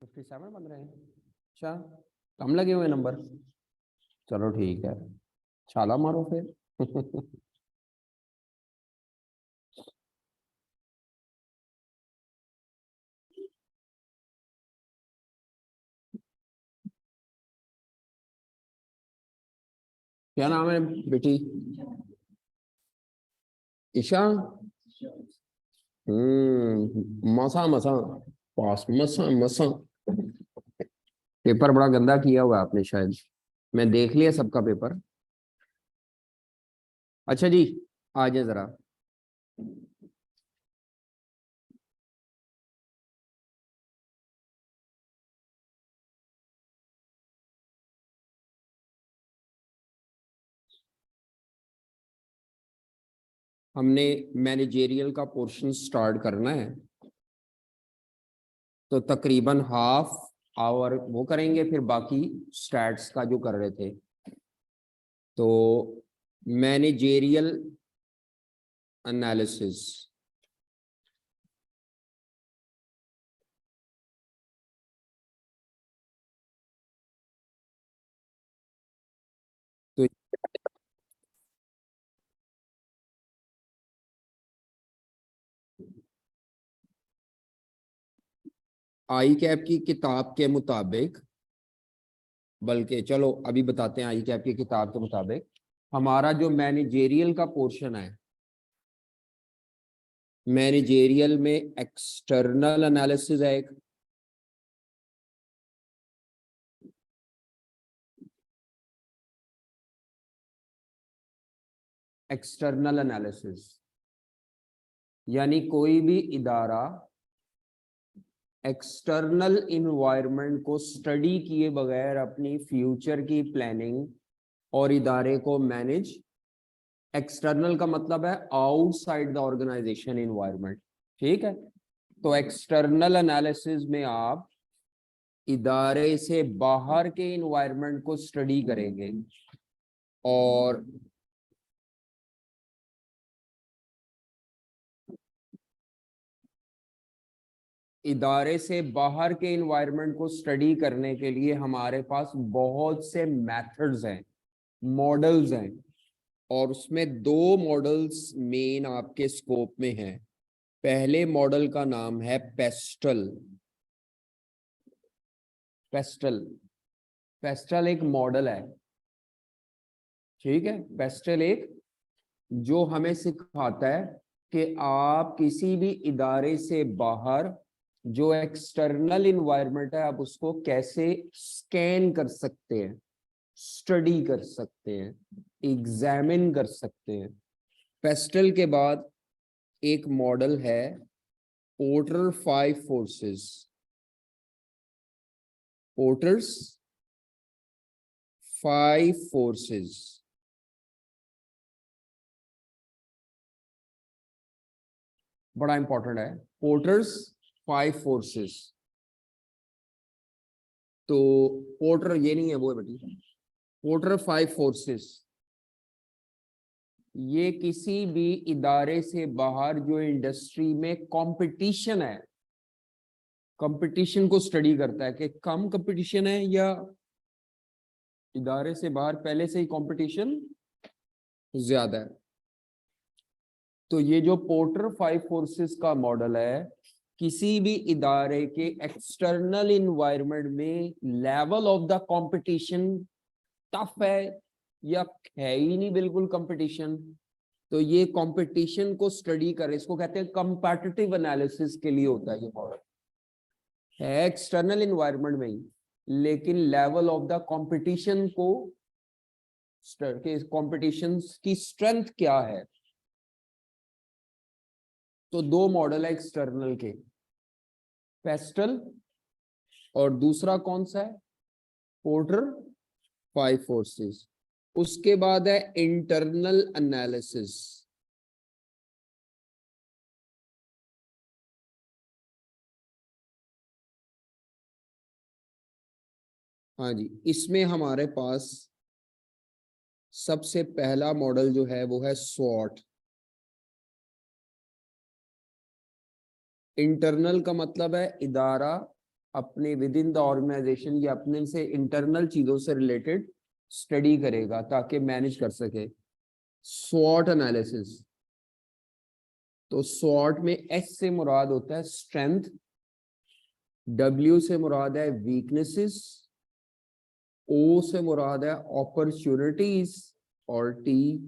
57 बन रहे हैं। अच्छा, कम लगे हुए नंबर। चलो ठीक है, छाला मारो फिर। क्या नाम है बेटी? ईशा। मसा मसा पास, मसा मसा। पेपर बड़ा गंदा किया हुआ है आपने शायद, मैं देख लिया सबका पेपर। अच्छा जी, आ जाए जरा। हमने मैनेजेरियल का पोर्शन स्टार्ट करना है, तो तकरीबन हाफ आवर वो करेंगे, फिर बाकी स्टैट्स का जो कर रहे थे। तो मैनेजेरियल एनालिसिस, तो आई कैप की किताब के मुताबिक, बल्कि चलो अभी बताते हैं, आई कैप की किताब के मुताबिक हमारा जो मैनेजेरियल का पोर्शन है, मैनेजेरियल में एक्सटर्नल एनालिसिस है एक, एक्सटर्नल एनालिसिस यानी कोई भी इदारा एक्सटर्नल इन्वायरमेंट को स्टडी किए बगैर अपनी फ्यूचर की प्लानिंग और इदारे को मैनेज, एक्सटर्नल का मतलब है आउटसाइड द ऑर्गेनाइजेशन इन्वायरमेंट, ठीक है। तो एक्सटर्नल एनालिसिस में आप इदारे से बाहर के इन्वायरमेंट को स्टडी करेंगे और इदारे से बाहर के इन्वायरमेंट को स्टडी करने के लिए हमारे पास बहुत से मेथड्स हैं, मॉडल्स हैं, और उसमें दो मॉडल्स मेन आपके स्कोप में हैं। पहले मॉडल का नाम है पेस्टल। पेस्टल, पेस्टल एक मॉडल है, ठीक है। पेस्टल एक जो हमें सिखाता है कि आप किसी भी इदारे से बाहर जो एक्सटर्नल इन्वायरमेंट है आप उसको कैसे स्कैन कर सकते हैं, स्टडी कर सकते हैं, एग्जामिन कर सकते हैं। पेस्टल के बाद एक मॉडल है पोर्टर 5 फोर्सेस। पोर्टर्स 5 फोर्सेस, बड़ा इंपॉर्टेंट है। Porters 5 forces. तो पोर्टर ये नहीं है, वो है बेटी, पोर्टर 5 फोर्सेस। ये किसी भी इदारे से बाहर जो इंडस्ट्री में कंपटीशन है, कंपटीशन को स्टडी करता है कि कम कंपटीशन है या इदारे से बाहर पहले से ही कंपटीशन ज्यादा है। तो ये जो पोर्टर 5 फोर्सेस का मॉडल है, किसी भी इदारे के एक्सटर्नल इन्वायरमेंट में level of the competition tough है या है ही नहीं बिल्कुल कंपटीशन, तो ये कंपटीशन को स्टडी करे, इसको कहते हैं कंपैटिटिव एनालिसिस के लिए होता है ये मॉडल। है एक्सटर्नल इन्वायरमेंट में ही, लेकिन लेवल ऑफ द कंपटीशन को, कंपटीशन की स्ट्रेंथ क्या है। तो दो मॉडल है एक्सटर्नल के, पेस्टल और दूसरा कौन सा है, पोर्टर 5 फोर्सेस। उसके बाद है इंटरनल एनालिसिस। हाँ जी, इसमें हमारे पास सबसे पहला मॉडल जो है वो है स्वॉट। इंटरनल का मतलब है इदारा अपने विद इन द ऑर्गेनाइजेशन या अपने से इंटरनल चीजों से रिलेटेड स्टडी करेगा ताकि मैनेज कर सके। स्वॉट एनालिसिस, तो स्वॉट में एस से मुराद होता है स्ट्रेंथ, डब्ल्यू से मुराद है वीकनेसेस, ओ से मुराद है अपॉर्चुनिटीज और टी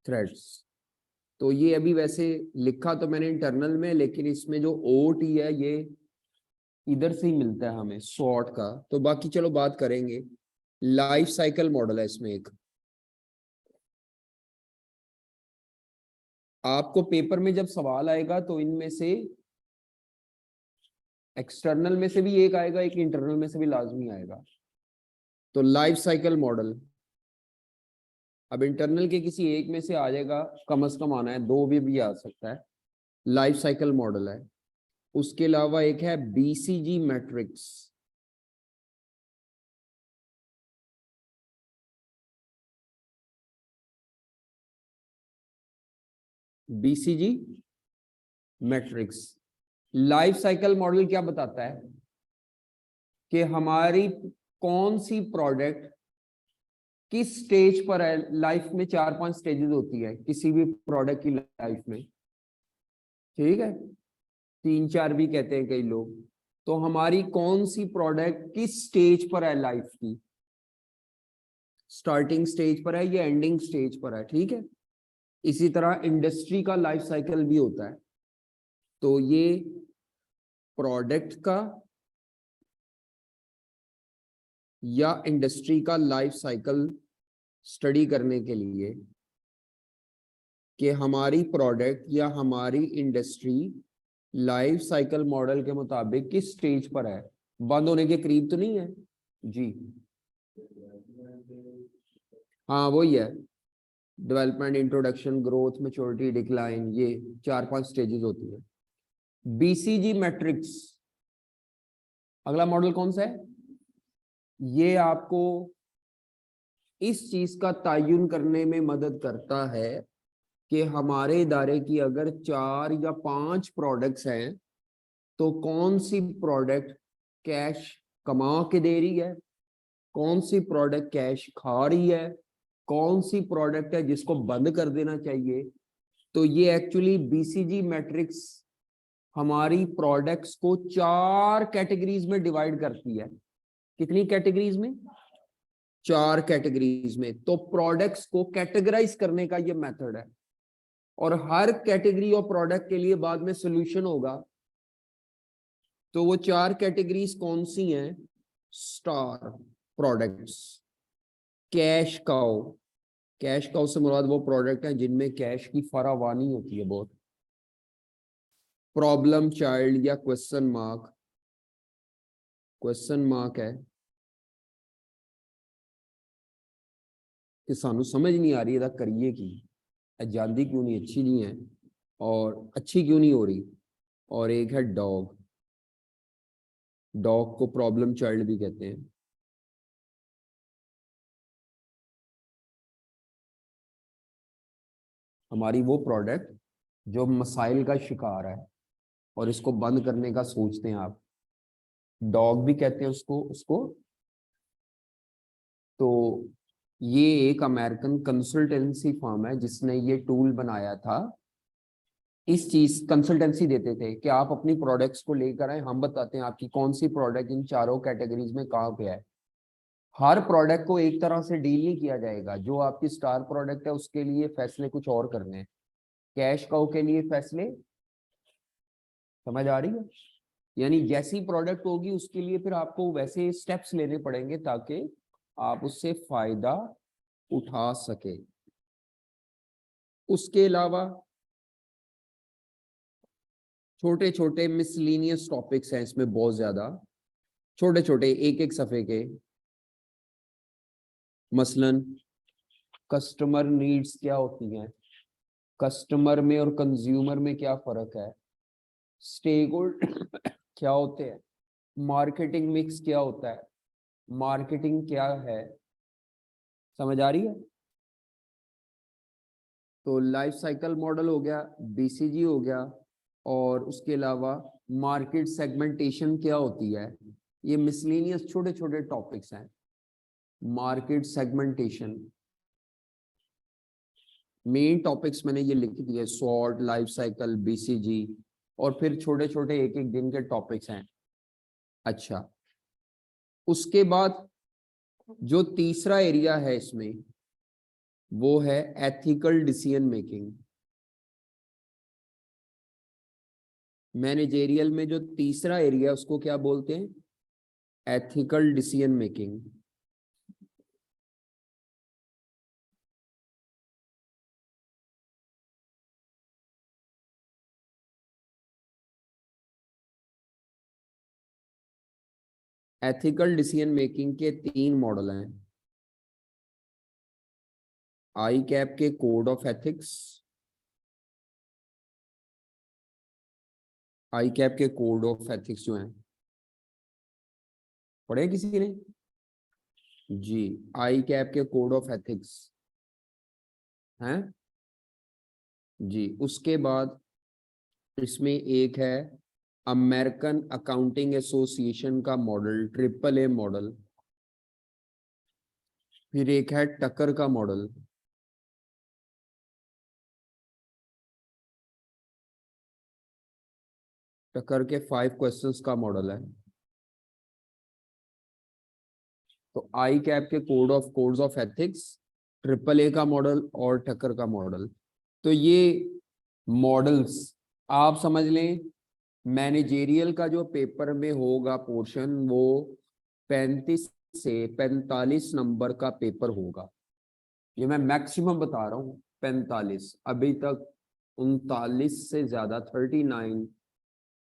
थ्रेट्स। तो ये अभी वैसे लिखा तो मैंने इंटरनल में, लेकिन इसमें जो ओ टी है ये इधर से ही मिलता है हमें स्वॉट का। तो बाकी चलो बात करेंगे। लाइफ साइकिल मॉडल है इसमें एक, आपको पेपर में जब सवाल आएगा तो इनमें से एक्सटर्नल में से भी एक आएगा, एक इंटरनल में से भी लाजमी आएगा। तो लाइफ साइकिल मॉडल, अब इंटरनल के किसी एक में से आ जाएगा, कम से कम आना है, दो भी आ सकता है। लाइफ साइकिल मॉडल है। उसके अलावा एक है BCG matrix. BCG matrix life cycle model क्या बताता है कि हमारी कौन सी प्रोडक्ट किस स्टेज पर है। लाइफ में 4-5 स्टेजेस होती है किसी भी प्रोडक्ट की लाइफ में, ठीक है, 3-4 भी कहते हैं कई लोग। तो हमारी कौन सी प्रोडक्ट किस स्टेज पर है लाइफ की, स्टार्टिंग स्टेज पर है या एंडिंग स्टेज पर है, ठीक है। इसी तरह इंडस्ट्री का लाइफ साइकिल भी होता है। तो ये प्रोडक्ट का या इंडस्ट्री का लाइफ साइकिल स्टडी करने के लिए कि हमारी प्रोडक्ट या हमारी इंडस्ट्री लाइफ साइकिल मॉडल के मुताबिक किस स्टेज पर है, बंद होने के करीब तो नहीं है जी। हाँ वही है, development, introduction, growth, maturity, decline, ये 4-5 स्टेजेस होती है। बीसीजी मैट्रिक्स अगला मॉडल कौन सा है, ये आपको इस चीज का तयन करने में मदद करता है कि हमारे इदारे की अगर 4 या 5 प्रोडक्ट्स हैं तो कौन सी प्रोडक्ट कैश कमा के दे रही है, कौन सी प्रोडक्ट कैश खा रही है, कौन सी प्रोडक्ट है जिसको बंद कर देना चाहिए। तो ये एक्चुअली बीसीजी मैट्रिक्स हमारी प्रोडक्ट्स को 4 कैटेगरीज में डिवाइड करती है। कितनी कैटेगरीज में, 4 कैटेगरीज में। तो प्रोडक्ट्स को कैटेगराइज करने का ये मेथड है और हर कैटेगरी ऑफ प्रोडक्ट के लिए बाद में सॉल्यूशन होगा। तो वो 4 कैटेगरीज कौन सी हैं, star products, cash cow, cash cow से मुराद वो प्रोडक्ट है जिनमें कैश की फरावानी होती है बहुत। प्रॉब्लम चाइल्ड या क्वेश्चन मार्क, क्वेश्चन मार्क है कि सानू समझ नहीं आ रही है करिए की, आजादी क्यों नहीं, अच्छी नहीं है और अच्छी क्यों नहीं हो रही। और एक है डॉग, डॉग को प्रॉब्लम चाइल्ड भी कहते हैं। हमारी वो प्रोडक्ट जो मसाइल का शिकार है और इसको बंद करने का सोचते हैं आप, डॉग भी कहते हैं उसको उसको। तो ये एक अमेरिकन कंसल्टेंसी फर्म है जिसने ये टूल बनाया था। इस चीज कंसल्टेंसी देते थे कि आप अपनी प्रोडक्ट्स को लेकर आए, हम बताते हैं आपकी कौन सी प्रोडक्ट इन 4 कैटेगरीज में कहाँ पे है। हर प्रोडक्ट को एक तरह से डील नहीं किया जाएगा। जो आपकी स्टार प्रोडक्ट है उसके लिए फैसले कुछ और करने हैं, कैश काउ के लिए फैसले, समझ आ रही है। यानी जैसी प्रोडक्ट होगी उसके लिए फिर आपको वैसे स्टेप्स लेने पड़ेंगे ताकि आप उससे फायदा उठा सके। उसके अलावा छोटे छोटे मिसलिनियस टॉपिक्स हैं इसमें, बहुत ज्यादा छोटे छोटे, एक एक सफे के। मसलन कस्टमर नीड्स क्या होती हैं, कस्टमर में और कंज्यूमर में क्या फर्क है, स्टेक होल्डर क्या होते हैं, मार्केटिंग मिक्स क्या होता है, मार्केटिंग क्या है, समझ आ रही है। तो लाइफ साइकिल मॉडल हो गया, बीसीजी हो गया, और उसके अलावा मार्केट सेगमेंटेशन क्या होती है, ये मिसलेनियस छोटे छोटे टॉपिक्स हैं। मार्केट सेगमेंटेशन, मेन टॉपिक्स मैंने ये लिख दिए, स्वॉट, लाइफ साइकिल, बीसीजी, और फिर छोटे छोटे एक एक दिन के टॉपिक्स हैं। अच्छा, उसके बाद जो तीसरा एरिया है इसमें वो है एथिकल डिसीजन मेकिंग। मैनेजेरियल में जो तीसरा एरिया उसको क्या बोलते हैं, ethical decision making. Ethical decision making के 3 मॉडल हैं। आई कैप के code of ethics, I cap के कोड ऑफ एथिक्स जो हैं, पढ़े किसी ने? जी, आई कैप के कोड ऑफ एथिक्स हैं जी। उसके बाद इसमें एक है अमेरिकन अकाउंटिंग एसोसिएशन का मॉडल, AAA मॉडल। फिर एक है टकर का मॉडल। टकर के 5 क्वेश्चंस का मॉडल है। तो आई कैप के कोड्स ऑफ एथिक्स, AAA का मॉडल और टकर का मॉडल। तो ये मॉडल्स आप समझ लें। मैनेजेरियल का जो पेपर में होगा पोर्शन, वो 35 से 45 नंबर का पेपर होगा। ये मैं मैक्सिमम बता रहा हूँ, 45। अभी तक 39 से ज्यादा, 39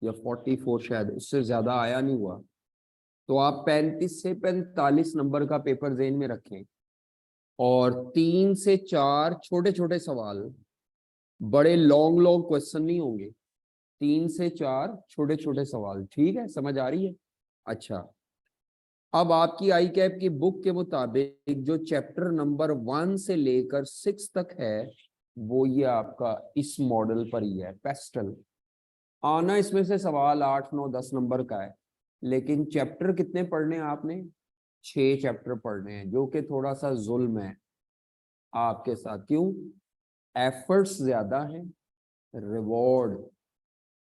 या 44 शायद, उससे ज्यादा आया नहीं हुआ। तो आप 35 से 45 नंबर का पेपर जेन में रखें, और 3 से 4 छोटे छोटे सवाल, बड़े लॉन्ग लॉन्ग क्वेश्चन नहीं होंगे, 3 से 4 छोटे छोटे सवाल। ठीक है, समझ आ रही है? अच्छा, अब आपकी आई कैप की बुक के मुताबिक जो चैप्टर नंबर 1 से लेकर 6 तक है, वो ये आपका इस मॉडल पर ही है, पेस्टल। आना इसमें से सवाल 8, 9, 10 नंबर का है, लेकिन चैप्टर कितने पढ़ने हैं आपने? 6 चैप्टर पढ़ने हैं, जो कि थोड़ा सा जुल्म है आपके साथ। क्यों? एफर्ट्स ज्यादा है, रिवॉर्ड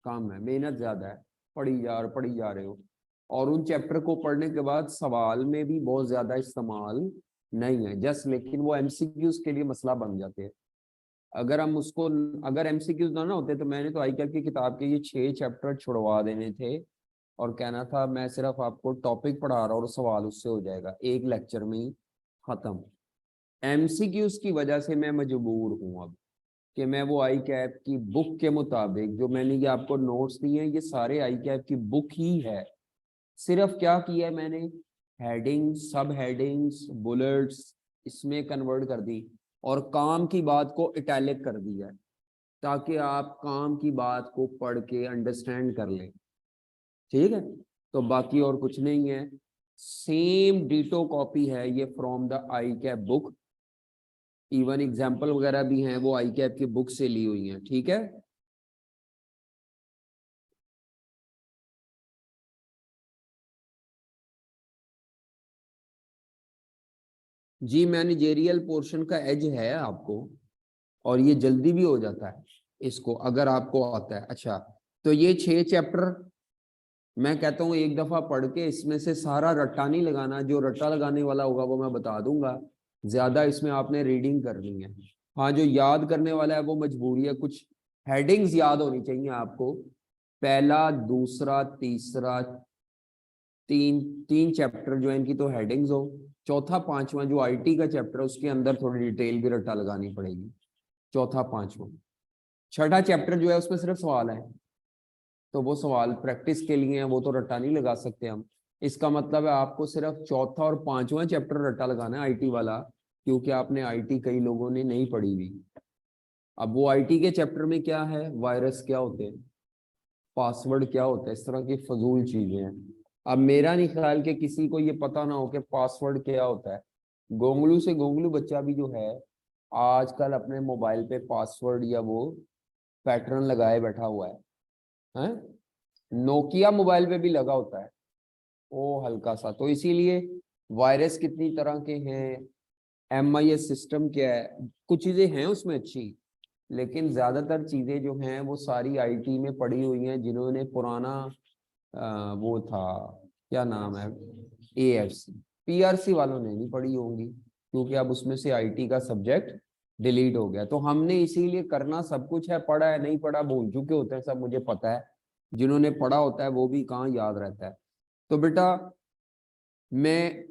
कम है, मेहनत ज्यादा है, पढ़ी जा रहे हो। और उन चैप्टर को पढ़ने के बाद सवाल में भी बहुत ज्यादा इस्तेमाल नहीं है जस्ट, लेकिन वो एमसीक्यूज के लिए मसला बन जाते हैं। अगर हम उसको, अगर एमसीक्यूज ना होते तो मैंने तो आई कैप की किताब के ये 6 चैप्टर छुड़वा देने थे, और कहना था मैं सिर्फ आपको टॉपिक पढ़ा रहा हूँ और सवाल उससे हो जाएगा, एक लेक्चर में ही खत्म। एमसीक्यूज की वजह से मैं मजबूर हूँ अब कि मैं वो आई कैप की बुक के मुताबिक, जो मैंने ये आपको नोट्स दिए हैं, ये सारे आई कैप की बुक ही है। सिर्फ क्या किया है मैंने, हेडिंग, सब हेडिंग्स, बुलेट्स इसमें कन्वर्ट कर दी, और काम की बात को इटैलिक कर दिया है, ताकि आप काम की बात को पढ़ के अंडरस्टैंड कर लें। ठीक है, तो बाकी और कुछ नहीं है, सेम डिटो कॉपी है ये from the I cap book. Even example वगैरह भी हैं, वो आई कैप की बुक से ली हुई हैं। ठीक है, जी मैनेजेरियल पोर्शन का एज है आपको, और ये जल्दी भी हो जाता है इसको, अगर आपको आता है। अच्छा, तो ये 6 चैप्टर मैं कहता हूँ एक दफा पढ़ के इसमें से सारा रट्टा नहीं लगाना, जो रट्टा लगाने वाला होगा वो मैं बता दूंगा, ज्यादा इसमें आपने रीडिंग करनी है। हाँ, जो याद करने वाला है वो मजबूरी है, कुछ हेडिंग्स याद होनी चाहिए आपको। पहला, दूसरा, तीसरा, तीन तीन चैप्टर जो है इनकी तो हेडिंग्स हो। चौथा, पांचवा जो आईटी का चैप्टर है उसके अंदर थोड़ी डिटेल भी रट्टा लगानी पड़ेगी। चौथा, पांचवा, छठा चैप्टर जो है उसमें सिर्फ सवाल है, तो वो सवाल प्रैक्टिस के लिए हैं, वो तो रट्टा नहीं लगा सकते हम। इसका मतलब है आपको सिर्फ चौथा और पांचवा चैप्टर रट्टा लगाना है आईटी वाला, क्योंकि आपने आईटी कई लोगों ने नहीं पढ़ी हुई। अब वो आईटी के चैप्टर में क्या है, वायरस क्या होते हैं, पासवर्ड क्या होता है, इस तरह की फजूल चीजें हैं। अब मेरा नहीं ख्याल कि किसी को ये पता ना हो कि पासवर्ड क्या होता है। गोंगलू से गोंगलू बच्चा भी जो है आजकल अपने मोबाइल पे पासवर्ड या वो पैटर्न लगाए बैठा हुआ है। है, नोकिया मोबाइल पे भी लगा होता है वो हल्का सा। तो इसीलिए वायरस कितनी तरह के हैं, MIS सिस्टम क्या है, कुछ चीजें हैं उसमें अच्छी, लेकिन ज्यादातर चीजें जो हैं वो सारी IT में पड़ी हुई हैं। जिन्होंने पुराना वो था, क्या नाम है, AFC, PRC वालों ने नहीं पढ़ी होंगी, क्योंकि अब उसमें से IT का सब्जेक्ट डिलीट हो गया। तो हमने इसीलिए करना सब कुछ है, पढ़ा है नहीं पढ़ा भूल चुके होते हैं सब, मुझे पता है। जिन्होंने पढ़ा होता है वो भी कहाँ याद रहता है। तो बेटा मैं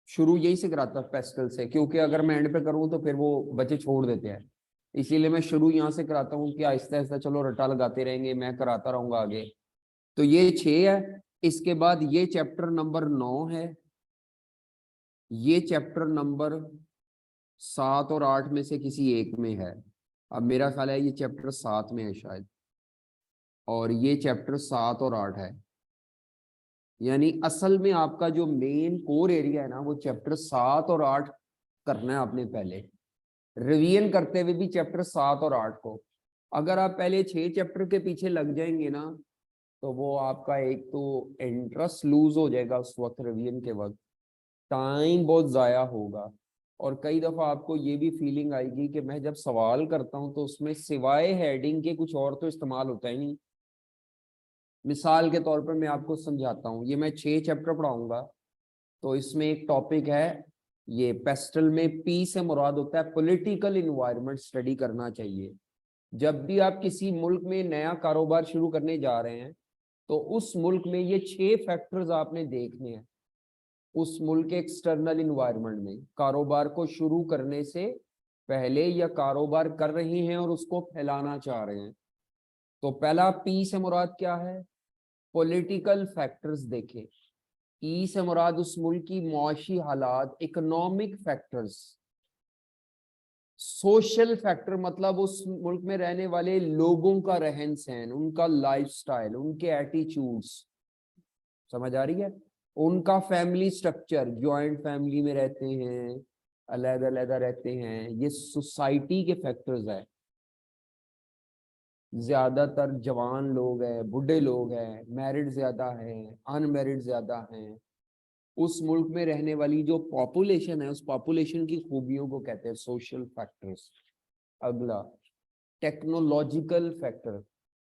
शुरू यही से कराता पेस्टल से, क्योंकि अगर मैं एंड पे करूँ तो फिर वो बच्चे छोड़ देते हैं। इसीलिए मैं शुरू यहाँ से कराता हूँ कि आहिस्ता आहिस्ता चलो रट्टा लगाते रहेंगे, मैं कराता रहूंगा आगे। तो ये 6 है, इसके बाद ये चैप्टर नंबर 9 है, ये चैप्टर नंबर 7 और 8 में से किसी एक में है। अब मेरा ख्याल है ये चैप्टर 7 में है शायद, और ये चैप्टर 7 और 8 है। यानी असल में आपका जो मेन कोर एरिया है ना, वो चैप्टर 7 और 8 करना है आपने पहले, रिवीजन करते हुए भी चैप्टर 7 और 8 को। अगर आप पहले 6 चैप्टर के पीछे लग जाएंगे ना, तो वो आपका एक तो इंटरेस्ट लूज हो जाएगा उस वक्त, रिवीजन के वक्त टाइम बहुत ज़ाया होगा। और कई दफ़ा आपको ये भी फीलिंग आएगी कि मैं जब सवाल करता हूँ तो उसमें सिवाय हेडिंग के कुछ और तो इस्तेमाल होता ही नहीं। मिसाल के तौर पर मैं आपको समझाता हूँ, ये मैं 6 चैप्टर पढ़ाऊंगा। तो इसमें एक टॉपिक है, ये पेस्टल में पी से मुराद होता है पॉलिटिकल इन्वायरमेंट स्टडी करना चाहिए। जब भी आप किसी मुल्क में नया कारोबार शुरू करने जा रहे हैं, तो उस मुल्क में ये 6 फैक्टर्स आपने देखने हैं। उस मुल्क के एक्सटर्नल इन्वायरमेंट में कारोबार को शुरू करने से पहले, या कारोबार कर रहे हैं और उसको फैलाना चाह रहे हैं। तो पहला पी से मुराद क्या है, पॉलिटिकल फैक्टर्स देखें। ई से मुराद उस मुल्क की मुआशी हालात, इकोनॉमिक फैक्टर्स। सोशल फैक्टर मतलब उस मुल्क में रहने वाले लोगों का रहन सहन, उनका लाइफस्टाइल, उनके एटीट्यूड्स, समझ आ रही है। उनका फैमिली स्ट्रक्चर, जॉइंट फैमिली में रहते हैं, अलग अलग रहते हैं, ये सोसाइटी के फैक्टर्स है। ज्यादातर जवान लोग हैं, बूढ़े लोग हैं, मैरिड ज्यादा हैं, अनमैरिड ज्यादा हैं। उस मुल्क में रहने वाली जो पॉपुलेशन है, उस पॉपुलेशन की खूबियों को कहते हैं सोशल फैक्टर्स। अगला टेक्नोलॉजिकल फैक्टर,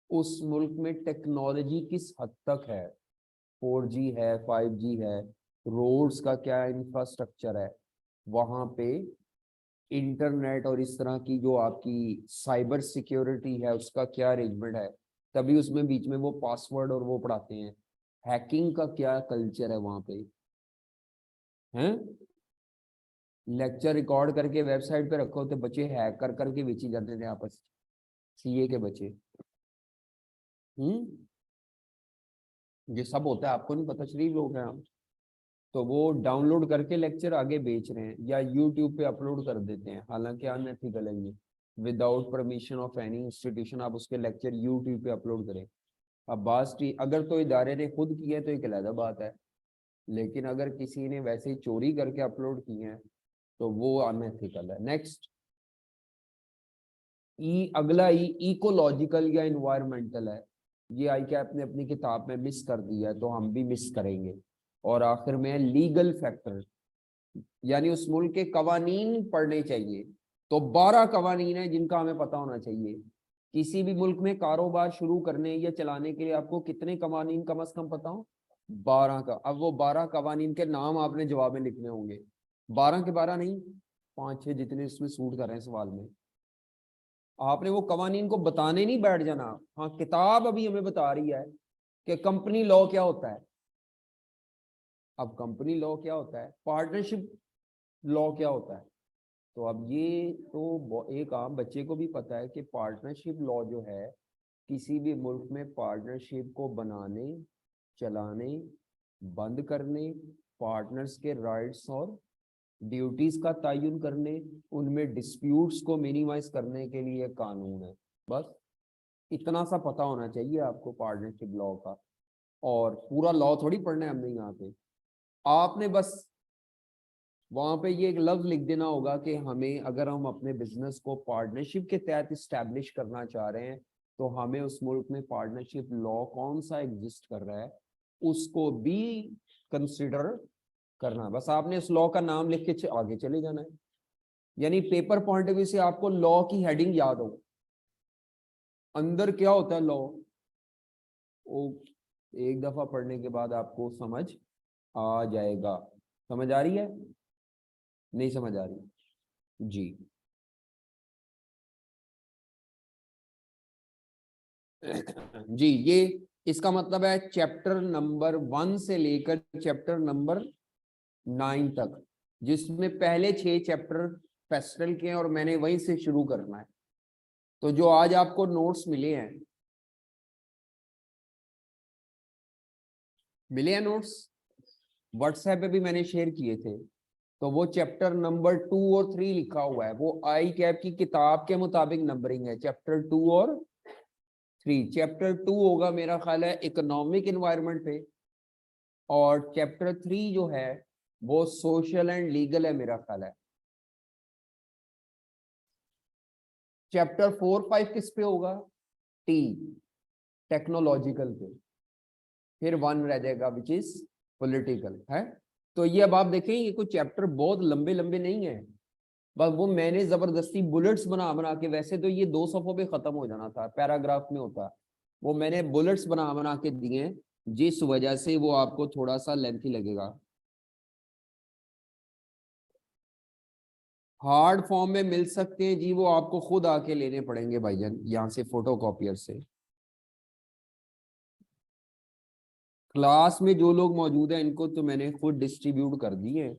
उस मुल्क में टेक्नोलॉजी किस हद तक है, 4G है, 5G है, रोड्स का क्या इंफ्रास्ट्रक्चर है वहाँ पे, इंटरनेट और इस तरह की जो आपकी साइबर सिक्योरिटी है उसका क्या अरेंजमेंट है। तभी उसमें बीच में वो पासवर्ड और वो पढ़ाते हैं। हैकिंग का क्या कल्चर है वहाँ पे, हैं। लेक्चर रिकॉर्ड करके वेबसाइट पे रखो तो बच्चे हैक कर करके बेची जाते थे आपस, CA के बच्चे। ये सब होता है, आपको नहीं पता, शरीफ लोग हैं हम। तो वो डाउनलोड करके लेक्चर आगे बेच रहे हैं या यूट्यूब पे अपलोड कर देते हैं, हालांकि अनएथिकल है ये। Without permission of any institution आप उसके लेक्चर यूट्यूब पे अपलोड करें। अब बात अगर तो इदारे ने खुद किया है तो एक अलग बात है, लेकिन अगर किसी ने वैसे ही चोरी करके अपलोड किए हैं तो वो अनएथिकल है। नेक्स्ट अगला इकोलॉजिकल या इन्वायरमेंटल है। ये आई कैप ने अपनी किताब में मिस कर दिया है, तो हम भी मिस करेंगे। और आखिर में लीगल फैक्टर, यानी उस मुल्क के कवानीन पढ़ने चाहिए। तो 12 कवानीन है जिनका हमें पता होना चाहिए। किसी भी मुल्क में कारोबार शुरू करने या चलाने के लिए आपको कितने कवानीन कम से कम पता हो, 12 का। अब वो 12 कवानीन के नाम आपने जवाब में लिखने होंगे, 12 के 12 नहीं, 5-6 जितने इसमें सूट कर रहे हैं सवाल में। आपने वो कवानीन को बताने नहीं बैठ जाना। हाँ, किताब अभी हमें बता रही है कि कंपनी लॉ क्या होता है। अब कंपनी लॉ क्या होता है, पार्टनरशिप लॉ क्या होता है। तो अब ये तो एक आम बच्चे को भी पता है कि पार्टनरशिप लॉ जो है, किसी भी मुल्क में पार्टनरशिप को बनाने, चलाने, बंद करने, पार्टनर्स के राइट्स और ड्यूटीज का तयन करने, उनमें डिस्प्यूट्स को मिनिमाइज करने के लिए कानून है। बस इतना सा पता होना चाहिए आपको पार्टनरशिप लॉ का। और पूरा लॉ थोड़ी पढ़ना है हमने यहाँ पे, आपने बस वहां पे ये एक लफ्ज लिख देना होगा कि हमें, अगर हम अपने बिजनेस को पार्टनरशिप के तहत इस्टेब्लिश करना चाह रहे हैं तो हमें उस मुल्क में पार्टनरशिप लॉ कौन सा एग्जिस्ट कर रहा है उसको भी कंसिडर करना। बस आपने इस लॉ का नाम लिख के आगे चले जाना है। यानी पेपर पॉइंट ऑफ व्यू से आपको लॉ की हेडिंग याद हो, अंदर क्या होता है लॉ, वो एक दफा पढ़ने के बाद आपको समझ आ जाएगा। समझ आ रही है? नहीं समझ आ रही जी? जी, ये इसका मतलब है चैप्टर नंबर 1 से लेकर चैप्टर नंबर 9 तक, जिसमें पहले 6 चैप्टर पेस्टल के हैं और मैंने वहीं से शुरू करना है। तो जो आज आपको नोट्स मिले हैं नोट्स व्हाट्सएप पे भी मैंने शेयर किए थे। तो वो चैप्टर नंबर 2 और 3 लिखा हुआ है, वो आई कैप की किताब के मुताबिक नंबरिंग है, चैप्टर 2 और 3। चैप्टर 2 होगा मेरा ख्याल है इकोनॉमिक एनवायरनमेंट पे, और चैप्टर 3 जो है वो सोशल एंड लीगल है मेरा ख्याल है। चैप्टर 4 5 किस पे होगा? टी, टेक्नोलॉजिकल पे। फिर 1 रह जाएगा विच इज पॉलिटिकल है। तो ये अब आप देखें ये कुछ चैप्टर बहुत लंबे लंबे नहीं है, बस वो मैंने जबरदस्ती बुलेट्स बना बना के, वैसे तो ये 2 सफ़ों पे खत्म हो जाना था, पैराग्राफ में होता, वो मैंने बुलेट्स बना बना के दिए, जिस वजह से वो आपको थोड़ा सा लेंथी लगेगा। हार्ड फॉर्म में मिल सकते हैं जी, वो आपको खुद आके लेने पड़ेंगे भाईजान यहाँ से फोटोकॉपियर से। क्लास में जो लोग मौजूद हैं इनको तो मैंने खुद डिस्ट्रीब्यूट कर दिए,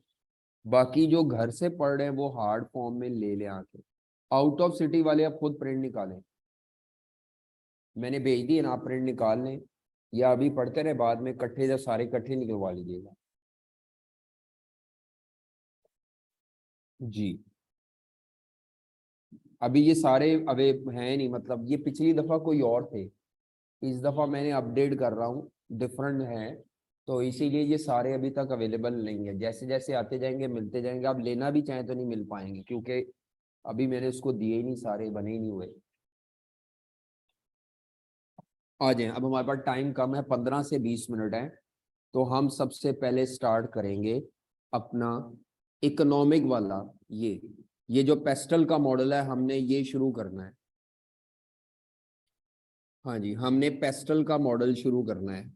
बाकी जो घर से पढ़ रहे हैं वो हार्ड फॉर्म में ले लें आके। आउट ऑफ सिटी वाले आप खुद प्रिंट निकालें, मैंने भेज दिए ना, आप प्रिंट निकाल लें या अभी पढ़ते रहे, बाद में इकट्ठे जब सारे इकट्ठे निकलवा लीजिएगा जी। अभी ये सारे अवे हैं नहीं, मतलब ये पिछली दफा कोई और थे, इस दफा मैंने अपडेट कर रहा हूँ, डिफरेंट है, तो इसीलिए ये सारे अभी तक अवेलेबल नहीं है। जैसे जैसे आते जाएंगे मिलते जाएंगे, आप लेना भी चाहें तो नहीं मिल पाएंगे, क्योंकि अभी मैंने उसको दिए ही नहीं, सारे बने ही नहीं हुए। आ जाए, अब हमारे पास टाइम कम है, 15 से 20 मिनट है, तो हम सबसे पहले स्टार्ट करेंगे अपना इकोनॉमिक वाला। ये जो पेस्टल का मॉडल है हमने ये शुरू करना है। हाँ जी, हमने पेस्टल का मॉडल शुरू करना है।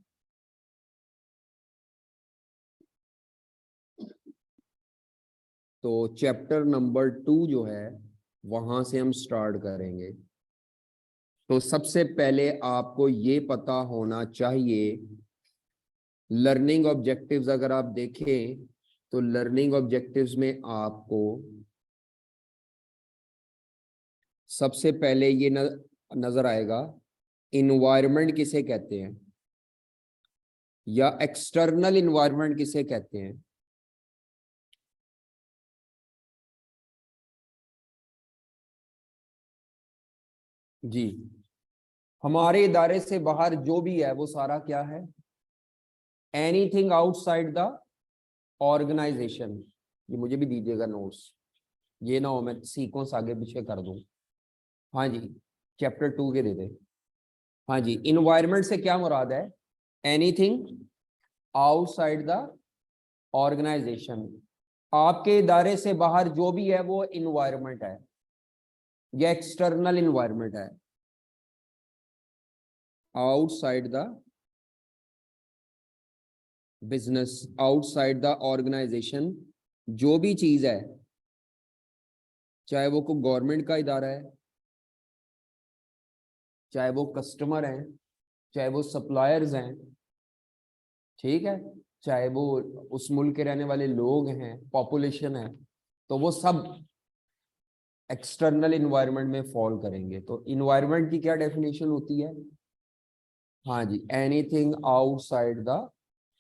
तो चैप्टर नंबर 2 जो है वहां से हम स्टार्ट करेंगे। तो सबसे पहले आपको ये पता होना चाहिए, लर्निंग ऑब्जेक्टिव्स अगर आप देखें तो लर्निंग ऑब्जेक्टिव्स में आपको सबसे पहले ये नजर आएगा, इन्वायरमेंट किसे कहते हैं या एक्सटर्नल इन्वायरमेंट किसे कहते हैं। जी, हमारे इदारे से बाहर जो भी है वो सारा क्या है? Anything outside the organisation. ये मुझे भी दीजिएगा नोट्स, ये ना हो मैं सीक्वेंस आगे पीछे कर दूं। हाँ जी, चैप्टर 2 के दे दे। हाँ जी, इन्वायरमेंट से क्या मुराद है? Anything outside the organisation. आपके इदारे से बाहर जो भी है वो इन्वायरमेंट है या एक्सटर्नल इन्वायरमेंट है। Outside the business, outside the organisation, जो भी चीज है, चाहे वो कोई गवर्नमेंट का इदारा है, चाहे वो कस्टमर हैं, चाहे वो सप्लायर्स हैं, ठीक है, चाहे वो उस मुल्क के रहने वाले लोग हैं, पॉपुलेशन है, तो वो सब एक्सटर्नल इन्वायरमेंट में फॉल करेंगे। तो इन्वायरमेंट की क्या डेफिनेशन होती है? हाँ जी, anything outside the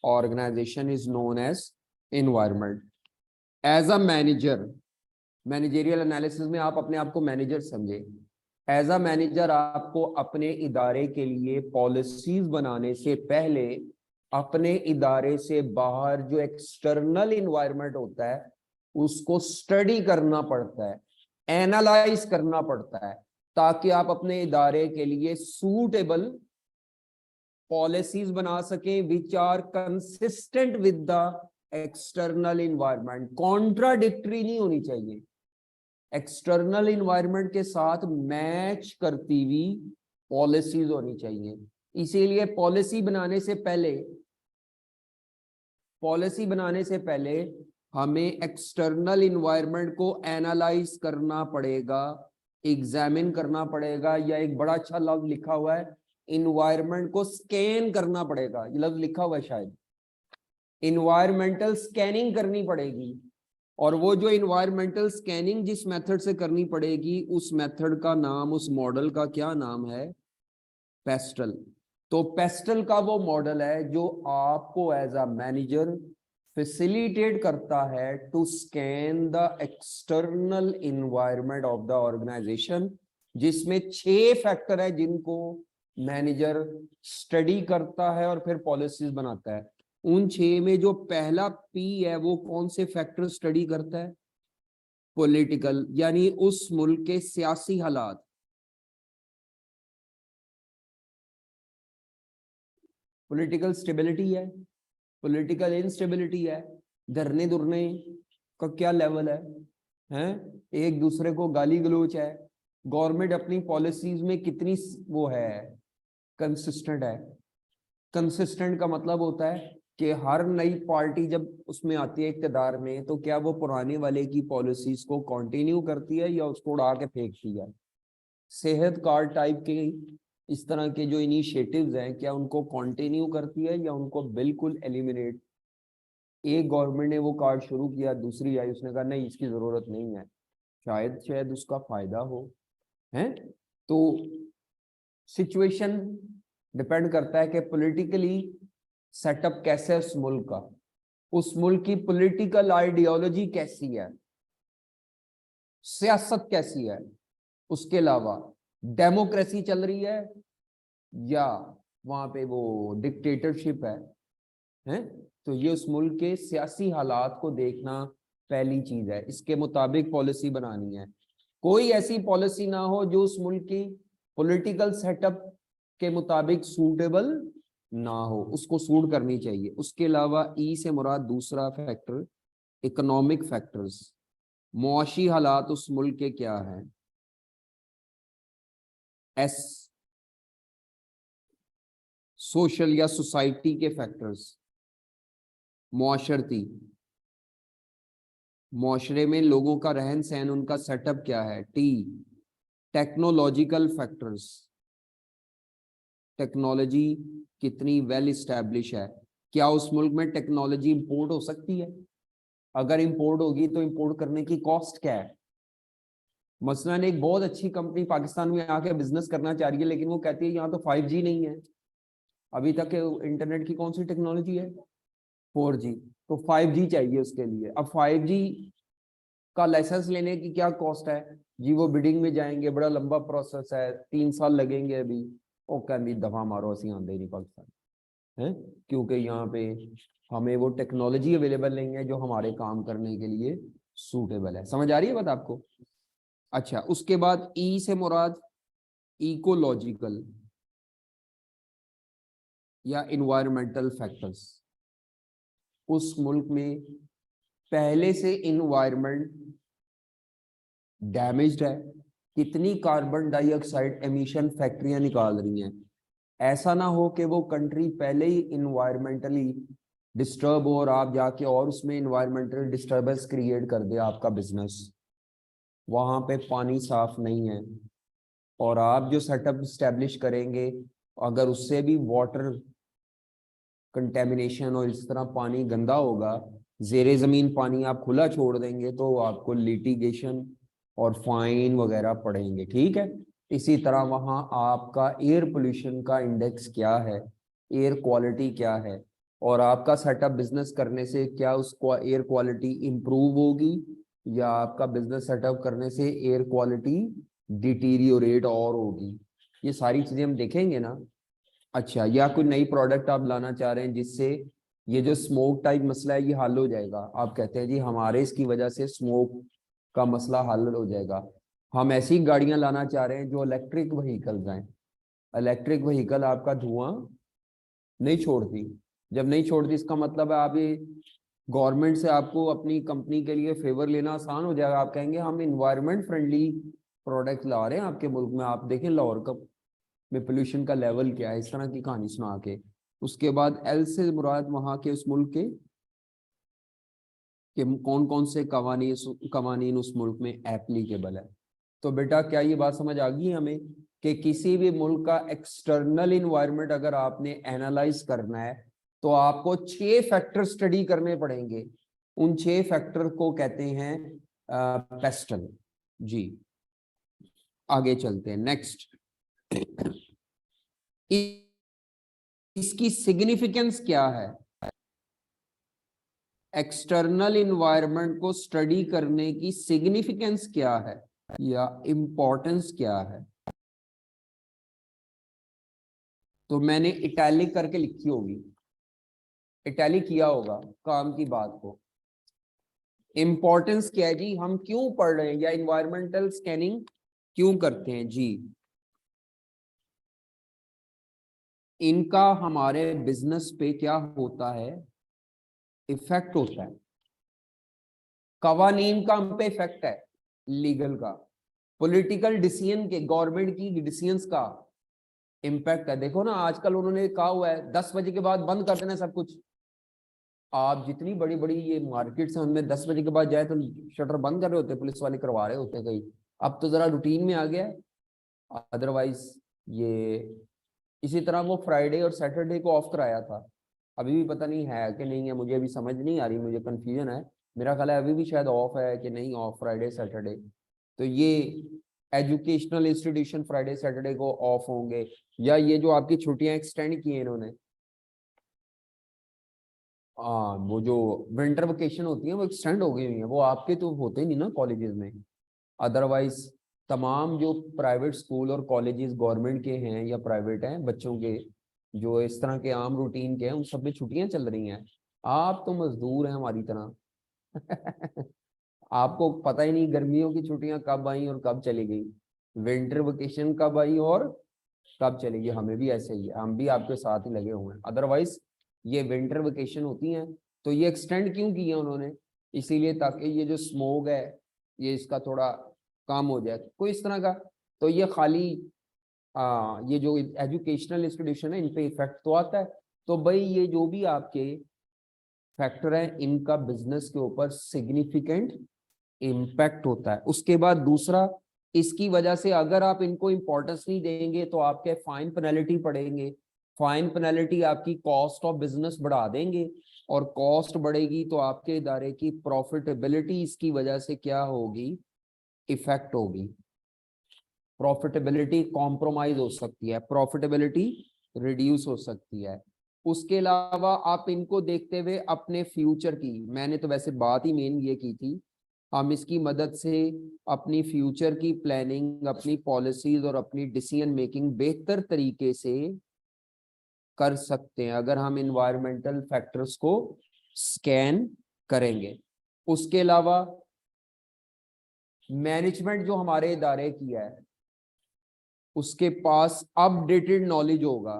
organisation is known as environment. As a manager, managerial analysis में आप अपने आप को मैनेजर समझे। एज अ मैनेजर आपको अपने इदारे के लिए पॉलिसीज बनाने से पहले अपने इदारे से बाहर जो एक्सटर्नल इन्वायरमेंट होता है उसको स्टडी करना पड़ता है, एनालाइज करना पड़ता है, ताकि आप अपने इदारे के लिए सूटेबल पॉलिसीज बना सकें which are consistent with the external environment. Contradictory नहीं होनी चाहिए, एक्सटर्नल इन्वायरमेंट के साथ मैच करती हुई पॉलिसीज होनी चाहिए। इसीलिए पॉलिसी बनाने से पहले हमें एक्सटर्नल इन्वायरमेंट को एनालाइज करना पड़ेगा, एग्जामिन करना पड़ेगा, या एक बड़ा अच्छा लफ्ज लिखा हुआ है, इन्वायरमेंट को स्कैन करना पड़ेगा। ये लफ्ज लिखा हुआ है शायद, इन्वायरमेंटल स्कैनिंग करनी पड़ेगी। और वो जो इन्वायरमेंटल स्कैनिंग जिस मेथड से करनी पड़ेगी, उस मेथड का नाम, उस मॉडल का क्या नाम है? पेस्टल। तो पेस्टल का वो मॉडल है जो आपको एज अ मैनेजर फैसिलिटेट करता है to scan the external environment of the organisation, जिसमें 6 फैक्टर है जिनको मैनेजर स्टडी करता है और फिर पॉलिसीज बनाता है। उन 6 में जो पहला P है वो कौन से फैक्टर स्टडी करता है? पॉलिटिकल, यानी उस मुल्क के सियासी हालात। पॉलिटिकल स्टेबिलिटी है, पॉलिटिकल इंस्टेबिलिटी है, धरने धुरने का क्या लेवल है, एक दूसरे को गाली गलौज है, गवर्नमेंट अपनी पॉलिसीज में कितनी वो है, कंसिस्टेंट है। कंसिस्टेंट का मतलब होता है कि हर नई पार्टी जब उसमें आती है इक़्तिदार में, तो क्या वो पुराने वाले की पॉलिसीज को कंटिन्यू करती है या उसको उड़ा के फेंकती है। सेहत कार्ड टाइप के इस तरह के जो इनिशिएटिव्स हैं, क्या उनको कंटिन्यू करती है या उनको बिल्कुल एलिमिनेट? एक गवर्नमेंट ने वो कार्ड शुरू किया, दूसरी आई, उसने कहा नहीं इसकी जरूरत नहीं है, शायद उसका फायदा हो, है। तो सिचुएशन डिपेंड करता है कि पॉलिटिकली सेटअप कैसे है उस मुल्क का, उस मुल्क की पॉलिटिकल आइडियोलॉजी कैसी है, सियासत कैसी है, उसके अलावा डेमोक्रेसी चल रही है या वहां पे वो डिक्टेटरशिप है। तो ये उस मुल्क के सियासी हालात को देखना पहली चीज है, इसके मुताबिक पॉलिसी बनानी है। कोई ऐसी पॉलिसी ना हो जो उस मुल्क की पॉलिटिकल सेटअप के मुताबिक सूटेबल ना हो, उसको सूट करनी चाहिए। उसके अलावा ई से मुराद दूसरा फैक्टर इकोनॉमिक फैक्टर्स, मुआशी हालात उस मुल्क के क्या है। एस सोशल या सोसाइटी के फैक्टर्स, मुआशरती, मुआशरे में लोगों का रहन सहन, उनका सेटअप क्या है। टी टेक्नोलॉजिकल फैक्टर्स, टेक्नोलॉजी कितनी वेल इस्टेब्लिश है, क्या उस मुल्क में टेक्नोलॉजी इंपोर्ट हो सकती है, अगर इंपोर्ट होगी तो इंपोर्ट करने की कॉस्ट क्या है। मसलन एक बहुत अच्छी कंपनी पाकिस्तान में आके बिजनेस करना चाह रही है, लेकिन वो कहती है यहाँ तो 5G नहीं है, अभी तक इंटरनेट की कौन सी टेक्नोलॉजी है, 4G, तो 5G चाहिए उसके लिए। अब 5G का लाइसेंस लेने की क्या कॉस्ट है जी, वो बिडिंग में जाएंगे, बड़ा लंबा प्रोसेस है, 3 साल लगेंगे अभी। ओ कहती दफा मारो, असं आंदे नहीं पाकिस्तान है, क्योंकि यहाँ पे हमें वो टेक्नोलॉजी अवेलेबल नहीं है जो हमारे काम करने के लिए सूटेबल है। समझ आ रही है बात आपको? अच्छा, उसके बाद ई से मुराद इकोलॉजिकल या इन्वायरमेंटल फैक्टर्स। उस मुल्क में पहले से इन्वायरमेंट डैमेज्ड है, कितनी कार्बन डाइऑक्साइड एमिशन फैक्ट्रियां निकाल रही हैं। ऐसा ना हो कि वो कंट्री पहले ही इन्वायरमेंटली डिस्टर्ब हो और आप जाके और उसमें इन्वायरमेंटल डिस्टर्बेंस क्रिएट कर दे आपका बिजनेस। वहां पे पानी साफ नहीं है और आप जो सेटअप स्टैब्लिश करेंगे, अगर उससे भी वाटर कंटेमिनेशन और इस तरह पानी गंदा होगा, जेरे जमीन पानी आप खुला छोड़ देंगे, तो आपको लिटिगेशन और फाइन वगैरह पड़ेंगे। ठीक है, इसी तरह वहाँ आपका एयर पोल्यूशन का इंडेक्स क्या है, एयर क्वालिटी क्या है, और आपका सेटअप बिजनेस करने से क्या उस एयर क्वालिटी इंप्रूव होगी या आपका बिजनेस सेटअप करने से एयर क्वालिटी डिटीरियोरेट और होगी। ये सारी चीजें हम देखेंगे ना। अच्छा, या कोई नई प्रोडक्ट आप लाना चाह रहे हैं जिससे ये जो स्मोक टाइप मसला है ये हल हो जाएगा, आप कहते हैं जी हमारे इसकी वजह से स्मोक का मसला हल हो जाएगा, हम ऐसी गाड़ियां लाना चाह रहे हैं जो इलेक्ट्रिक व्हीकल्स हैं। इलेक्ट्रिक व्हीकल आपका धुआं नहीं छोड़ती। जब नहीं छोड़ती इसका मतलब है आप ये गवर्नमेंट से आपको अपनी कंपनी के लिए फेवर लेना आसान हो जाएगा। आप कहेंगे हम इन्वायरमेंट फ्रेंडली प्रोडक्ट ला रहे हैं आपके मुल्क में, आप देखें लाहौर का में पोल्यूशन का लेवल क्या है, इस तरह की कहानी सुना के। उसके बाद एल से मुराद वहां के उस मुल्क के कि कौन कौन से कवानीन उस मुल्क में एप्लीकेबल है। तो बेटा क्या ये बात समझ आ गई हमें कि किसी भी मुल्क का एक्सटर्नल इन्वायरमेंट अगर आपने एनालाइज करना है तो आपको 6 फैक्टर स्टडी करने पड़ेंगे। उन 6 फैक्टर को कहते हैं पेस्टल। जी आगे चलते हैं नेक्स्ट। इसकी सिग्निफिकेंस क्या है, एक्सटर्नल इन्वायरमेंट को स्टडी करने की सिग्निफिकेंस क्या है या इंपॉर्टेंस क्या है। तो मैंने इटैलिक करके लिखी होगी, इटैलिक किया होगा काम की बात को। इंपॉर्टेंस क्या है जी, हम क्यों पढ़ रहे हैं या इन्वायरमेंटल स्कैनिंग क्यों करते हैं जी। इनका हमारे बिजनेस पे क्या होता है, इफेक्ट होता है। कवानीन का हम पे इफेक्ट है, लीगल का, पॉलिटिकल डिसीजन के, गवर्नमेंट की डिसीजंस का इम्पैक्ट है। देखो ना आजकल उन्होंने कहा हुआ है 10 बजे के बाद बंद कर देना सब कुछ। आप जितनी बड़ी बड़ी ये मार्केट्स हैं उनमें 10 बजे के बाद जाए तो शटर बंद कर रहे होते, पुलिस वाले करवा रहे होते कहीं। अब तो जरा रूटीन में आ गया है, अदरवाइज ये इसी तरह वो फ्राइडे और सैटरडे को ऑफ कराया था। अभी भी पता नहीं है कि नहीं है, मुझे अभी समझ नहीं आ रही, मुझे कंफ्यूजन है। मेरा ख्याल है अभी भी शायद ऑफ है कि नहीं ऑफ, फ्राइडे सैटरडे। तो ये एजुकेशनल इंस्टीट्यूशन फ्राइडे सैटरडे को ऑफ होंगे, या ये जो आपकी छुट्टियां एक्सटेंड की हैं इन्होंने, हाँ वो जो विंटर वेकेशन होती है वो एक्सटेंड हो गई हुई है। वो आपके तो होते नहीं ना कॉलेजेस में, अदरवाइज तमाम जो प्राइवेट स्कूल और कॉलेजेस गवर्नमेंट के हैं या प्राइवेट हैं बच्चों के, जो इस तरह के आम रूटीन के हैं, उन सब में छुट्टियां चल रही हैं। आप तो मजदूर हैं हमारी तरह आपको पता ही नहीं गर्मियों की छुट्टियां कब आई और कब चली गई, विंटर वेकेशन कब आई और कब चलेगी। हमें भी ऐसे ही है, हम भी आपके साथ ही लगे हुए हैं। अदरवाइज ये विंटर वेकेशन होती हैं तो ये एक्सटेंड क्यों की है उन्होंने, इसीलिए ताकि ये जो स्मोक है ये इसका थोड़ा काम हो जाए कोई इस तरह का। तो ये खाली ये जो एजुकेशनल इंस्टीट्यूशन है इन पे इफेक्ट तो आता है। तो भाई ये जो भी आपके फैक्टर हैं इनका बिजनेस के ऊपर सिग्निफिकेंट इम्पैक्ट होता है। उसके बाद दूसरा, इसकी वजह से अगर आप इनको इंपॉर्टेंस नहीं देंगे तो आपके फाइन पेनल्टी पड़ेंगे। फाइन पेनल्टी आपकी कॉस्ट ऑफ बिजनेस बढ़ा देंगे, और कॉस्ट बढ़ेगी तो आपके इदारे की प्रॉफिटेबिलिटी इसकी वजह से क्या होगी, इफेक्ट होगी। प्रॉफिटेबिलिटी कॉम्प्रोमाइज हो सकती है, प्रॉफिटेबिलिटी रिड्यूस हो सकती है। उसके अलावा आप इनको देखते हुए अपने फ्यूचर की, मैंने तो वैसे बात ही मेन ये की थी, हम इसकी मदद से अपनी फ्यूचर की प्लानिंग, अपनी पॉलिसीज और अपनी डिसीजन मेकिंग बेहतर तरीके से कर सकते हैं अगर हम इन्वायरमेंटल फैक्टर्स को स्कैन करेंगे। उसके अलावा मैनेजमेंट जो हमारे इदारे की है उसके पास अपडेटेड नॉलेज होगा।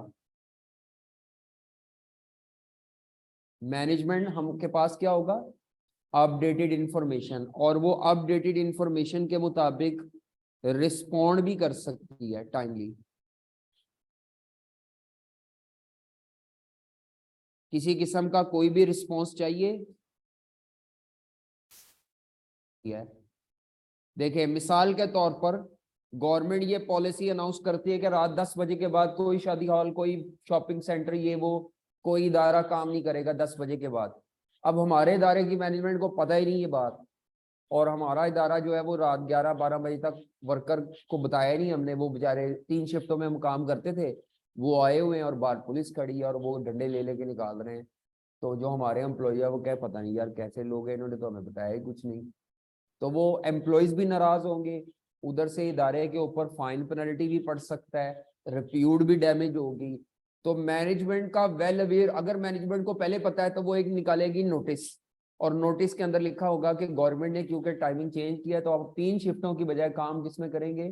मैनेजमेंट हम के पास क्या होगा, अपडेटेड इंफॉर्मेशन, और वो अपडेटेड इंफॉर्मेशन के मुताबिक रिस्पॉन्ड भी कर सकती है टाइमली। किसी किस्म का कोई भी रिस्पॉन्स चाहिए देखिए मिसाल के तौर पर गवर्नमेंट ये पॉलिसी अनाउंस करती है कि रात 10 बजे के बाद कोई शादी हॉल, कोई शॉपिंग सेंटर, ये वो कोई इदारा काम नहीं करेगा 10 बजे के बाद। अब हमारे इदारे की मैनेजमेंट को पता ही नहीं ये बात, और हमारा इदारा जो है वो रात 11-12 बजे तक वर्कर को बताया नहीं हमने। वो बेचारे 3 शिफ्टों में हम काम करते थे, वो आए हुए हैं और बाहर पुलिस खड़ी है और वो डंडे ले लेके निकाल रहे हैं। तो जो हमारे एम्प्लॉय है वो क्या, पता नहीं यार कैसे लोग हैं, इन्होंने तो हमें बताया ही कुछ नहीं। तो वो एम्प्लॉयज भी नाराज होंगे, उधर से इदारे के ऊपर फाइन पेनल्टी भी पड़ सकता है, रिप्यूट भी डैमेज होगी। तो मैनेजमेंट का वेल अवेयर, अगर मैनेजमेंट को पहले पता है तो वो एक निकालेगी नोटिस और नोटिस के अंदर लिखा होगा कि गवर्नमेंट ने क्योंकि टाइमिंग चेंज किया तो आप 3 शिफ्टों की बजाय काम किसमें करेंगे,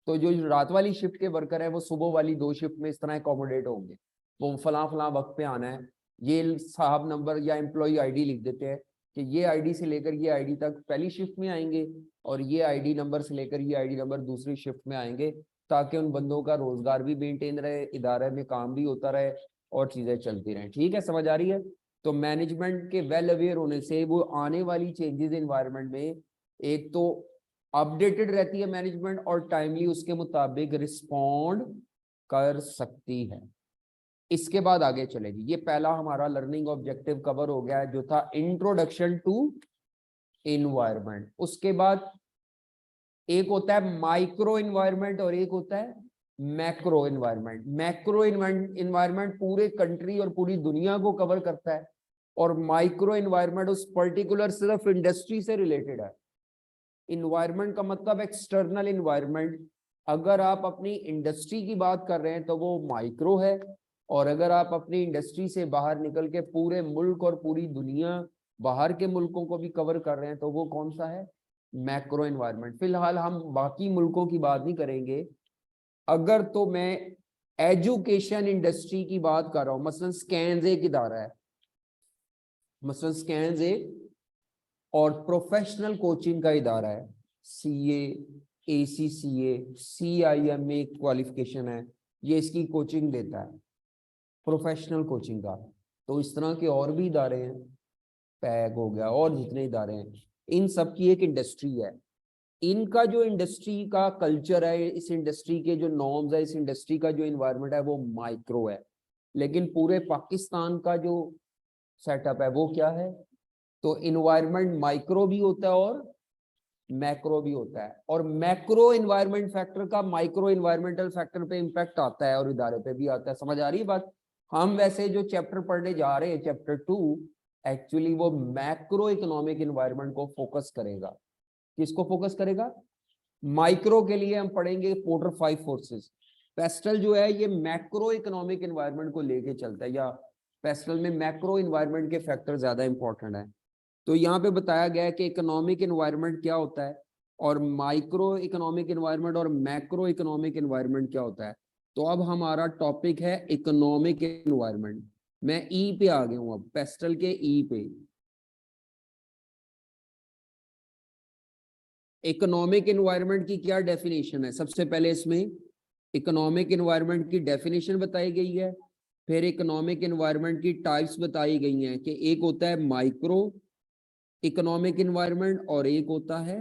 तो जो रात वाली शिफ्ट के वर्कर है वो सुबह वाली 2 शिफ्ट में इस तरह अकोमोडेट होंगे। वो फला फला वक्त पे आना है, ये साहब नंबर या एम्प्लॉय आईडी लिख देते हैं कि ये आईडी से लेकर ये आईडी तक पहली शिफ्ट में आएंगे और ये आईडी नंबर से लेकर ये आईडी नंबर दूसरी शिफ्ट में आएंगे, ताकि उन बंदों का रोजगार भी मेंटेन रहे, इदारे में काम भी होता रहे और चीजें चलती रहें। ठीक है, समझ आ रही है। तो मैनेजमेंट के वेल अवेयर होने से वो आने वाली चेंजेस इन्वायरमेंट में एक तो अपडेटेड रहती है मैनेजमेंट और टाइमली उसके मुताबिक रिस्पॉन्ड कर सकती है। इसके बाद आगे चलेगी, ये पहला हमारा लर्निंग ऑब्जेक्टिव कवर हो गया है जो था इंट्रोडक्शन टू इन्वायरमेंट। उसके बाद एक होता है माइक्रो इन्वायरमेंट और एक होता है मैक्रो इन्वायरमेंट। मैक्रो इन्वायरमेंट पूरे कंट्री और पूरी दुनिया को कवर करता है और माइक्रो इन्वायरमेंट उस पर्टिकुलर सिर्फ इंडस्ट्री से रिलेटेड है। इन्वायरमेंट का मतलब एक्सटर्नल इन्वायरमेंट, अगर आप अपनी इंडस्ट्री की बात कर रहे हैं तो वो माइक्रो है, और अगर आप अपनी इंडस्ट्री से बाहर निकल के पूरे मुल्क और पूरी दुनिया बाहर के मुल्कों को भी कवर कर रहे हैं तो वो कौन सा है, मैक्रो इन्वायरमेंट। फिलहाल हम बाकी मुल्कों की बात नहीं करेंगे। अगर तो मैं एजुकेशन इंडस्ट्री की बात कर रहा हूं, मसलन स्कैन्स एक इदारा है, मसलन स्कैन्स एक और प्रोफेशनल कोचिंग का इदारा है, CA, ACCA, CIMA क्वालिफिकेशन है, ये इसकी कोचिंग देता है प्रोफेशनल कोचिंग का। तो इस तरह के और भी इदारे हैं, पैग हो गया और जितने इदारे हैं, इन सब की एक इंडस्ट्री है। इनका जो इंडस्ट्री का कल्चर है, इस इंडस्ट्री के जो नॉर्म्स है, इस इंडस्ट्री का जो इन्वायरमेंट है वो माइक्रो है। लेकिन पूरे पाकिस्तान का जो सेटअप है वो क्या है, तो इन्वायरमेंट माइक्रो भी होता है और मैक्रो भी होता है, और मैक्रो इन्वायरमेंट फैक्टर का माइक्रो इन्वायरमेंटल फैक्टर पे इम्पैक्ट आता है और इदारे पे भी आता है। समझ आ रही है बात। हम वैसे जो चैप्टर पढ़ने जा रहे हैं चैप्टर 2, एक्चुअली वो मैक्रो इकोनॉमिक इन्वायरमेंट को फोकस करेगा। किसको फोकस करेगा, माइक्रो के लिए हम पढ़ेंगे पोर्टर 5 फोर्सेस। पेस्टल जो है ये मैक्रो इकोनॉमिक इन्वायरमेंट को लेके चलता है, या पेस्टल में मैक्रो इन्वायरमेंट के फैक्टर ज्यादा इंपॉर्टेंट है। तो यहाँ पे बताया गया है कि इकोनॉमिक इन्वायरमेंट क्या होता है और माइक्रो इकोनॉमिक इन्वायरमेंट और मैक्रो इकोनॉमिक इन्वायरमेंट क्या होता है। तो अब हमारा टॉपिक है इकोनॉमिक इन्वायरमेंट। मैं ई पे आ गया हूं, अब पेस्टल के ई पे। इकोनॉमिक इन्वायरमेंट की क्या डेफिनेशन है, सबसे पहले इसमें इकोनॉमिक इन्वायरमेंट की डेफिनेशन बताई गई है, फिर इकोनॉमिक इन्वायरमेंट की टाइप्स बताई गई हैं कि एक होता है माइक्रो इकोनॉमिक इन्वायरमेंट और एक होता है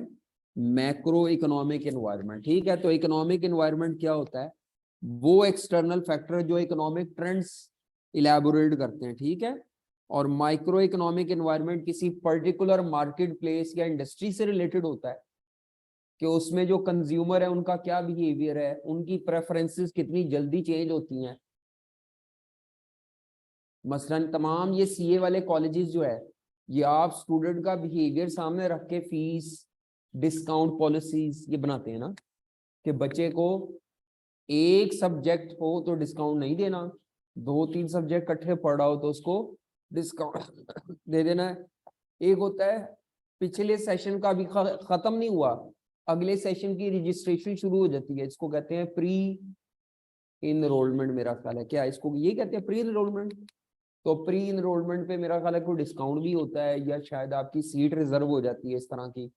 मैक्रो इकोनॉमिक इन्वायरमेंट। ठीक है, तो इकोनॉमिक इन्वायरमेंट क्या होता है, वो एक्सटर्नल फैक्टर जो इकोनॉमिक ट्रेंड्स इलेबोरेट करते हैं। ठीक है, और माइक्रो इकोनॉमिक इन्वायरमेंट किसी पर्टिकुलर मार्केट प्लेस या इंडस्ट्री से रिलेटेड होता है कि उसमें जो कंज्यूमर है उनका क्या बिहेवियर है, उनकी प्रेफरेंसेस कितनी जल्दी चेंज होती हैं। मसलन तमाम ये CA वाले कॉलेजेस जो है, ये आप स्टूडेंट का बिहेवियर सामने रख के फीस डिस्काउंट पॉलिसीज ये बनाते हैं ना, कि बच्चे को एक सब्जेक्ट हो तो डिस्काउंट नहीं देना, 2-3 सब्जेक्ट इकट्ठे पढ़ रहा हो तो उसको डिस्काउंट दे देना है। एक होता है पिछले सेशन का भी खत्म नहीं हुआ, अगले सेशन की रजिस्ट्रेशन शुरू हो जाती है, इसको कहते हैं प्री इनरोलमेंट। मेरा ख्याल है क्या इसको ये कहते हैं, प्री इनरोलमेंट। तो प्री इनरोलमेंट पे मेरा ख्याल है कोई डिस्काउंट भी होता है या शायद आपकी सीट रिजर्व हो जाती है इस तरह की।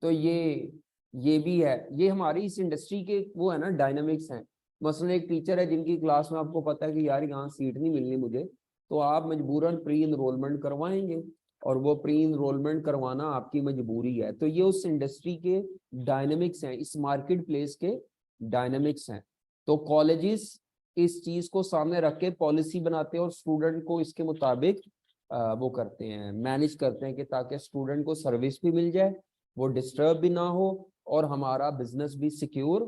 तो ये भी है, ये हमारी इस इंडस्ट्री के वो है ना डायनामिक्स हैं। मसलन एक टीचर है जिनकी क्लास में आपको पता है कि यार यहाँ सीट नहीं मिलनी मुझे, तो आप मजबूरन प्री इनरोलमेंट करवाएंगे, और वो प्री इनरोलमेंट करवाना आपकी मजबूरी है। तो ये उस इंडस्ट्री के डायनामिक्स हैं, इस मार्केट प्लेस के डायनामिक्स हैं। तो कॉलेजेस इस चीज को सामने रख के पॉलिसी बनाते हैं और स्टूडेंट को इसके मुताबिक वो करते हैं, मैनेज करते हैं कि ताकि स्टूडेंट को सर्विस भी मिल जाए, वो डिस्टर्ब भी ना हो, और हमारा बिजनेस भी सिक्योर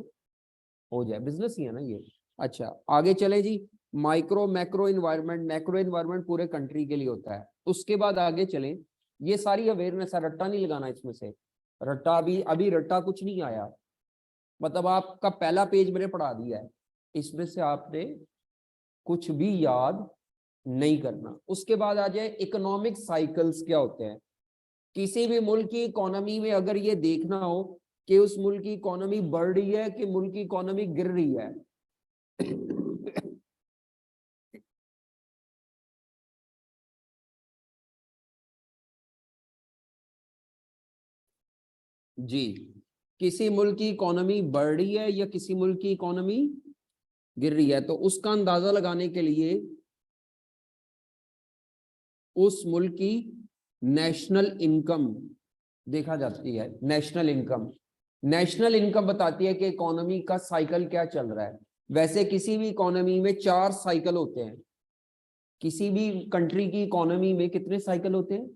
हो जाए। बिजनेस ही है ना ये। अच्छा आगे चले जी, micro macro environment. Macro environment पूरे कंट्री के लिए होता है। उसके बाद आगे चलें, ये सारी अवेयरनेस है, रट्टा नहीं लगाना इसमें से, रट्टा अभी रट्टा कुछ नहीं आया, मतलब आपका पहला पेज मैंने पढ़ा दिया है, इसमें से आपने कुछ भी याद नहीं करना। उसके बाद आ जाए इकोनॉमिक साइकिल्स क्या होते हैं। किसी भी मुल्क की इकोनॉमी में अगर ये देखना हो कि उस मुल्क की इकोनॉमी बढ़ रही है कि मुल्क की इकोनॉमी गिर रही है, जी, किसी मुल्क की इकोनॉमी बढ़ रही है या किसी मुल्क की इकोनॉमी गिर रही है, तो उसका अंदाजा लगाने के लिए उस मुल्क की नेशनल इनकम देखा जाती है। नेशनल इनकम, नेशनल इनकम बताती है कि इकोनॉमी का साइकिल क्या चल रहा है। वैसे किसी भी इकोनॉमी में 4 साइकिल होते हैं। किसी भी कंट्री की इकोनॉमी में कितने साइकिल होते हैं?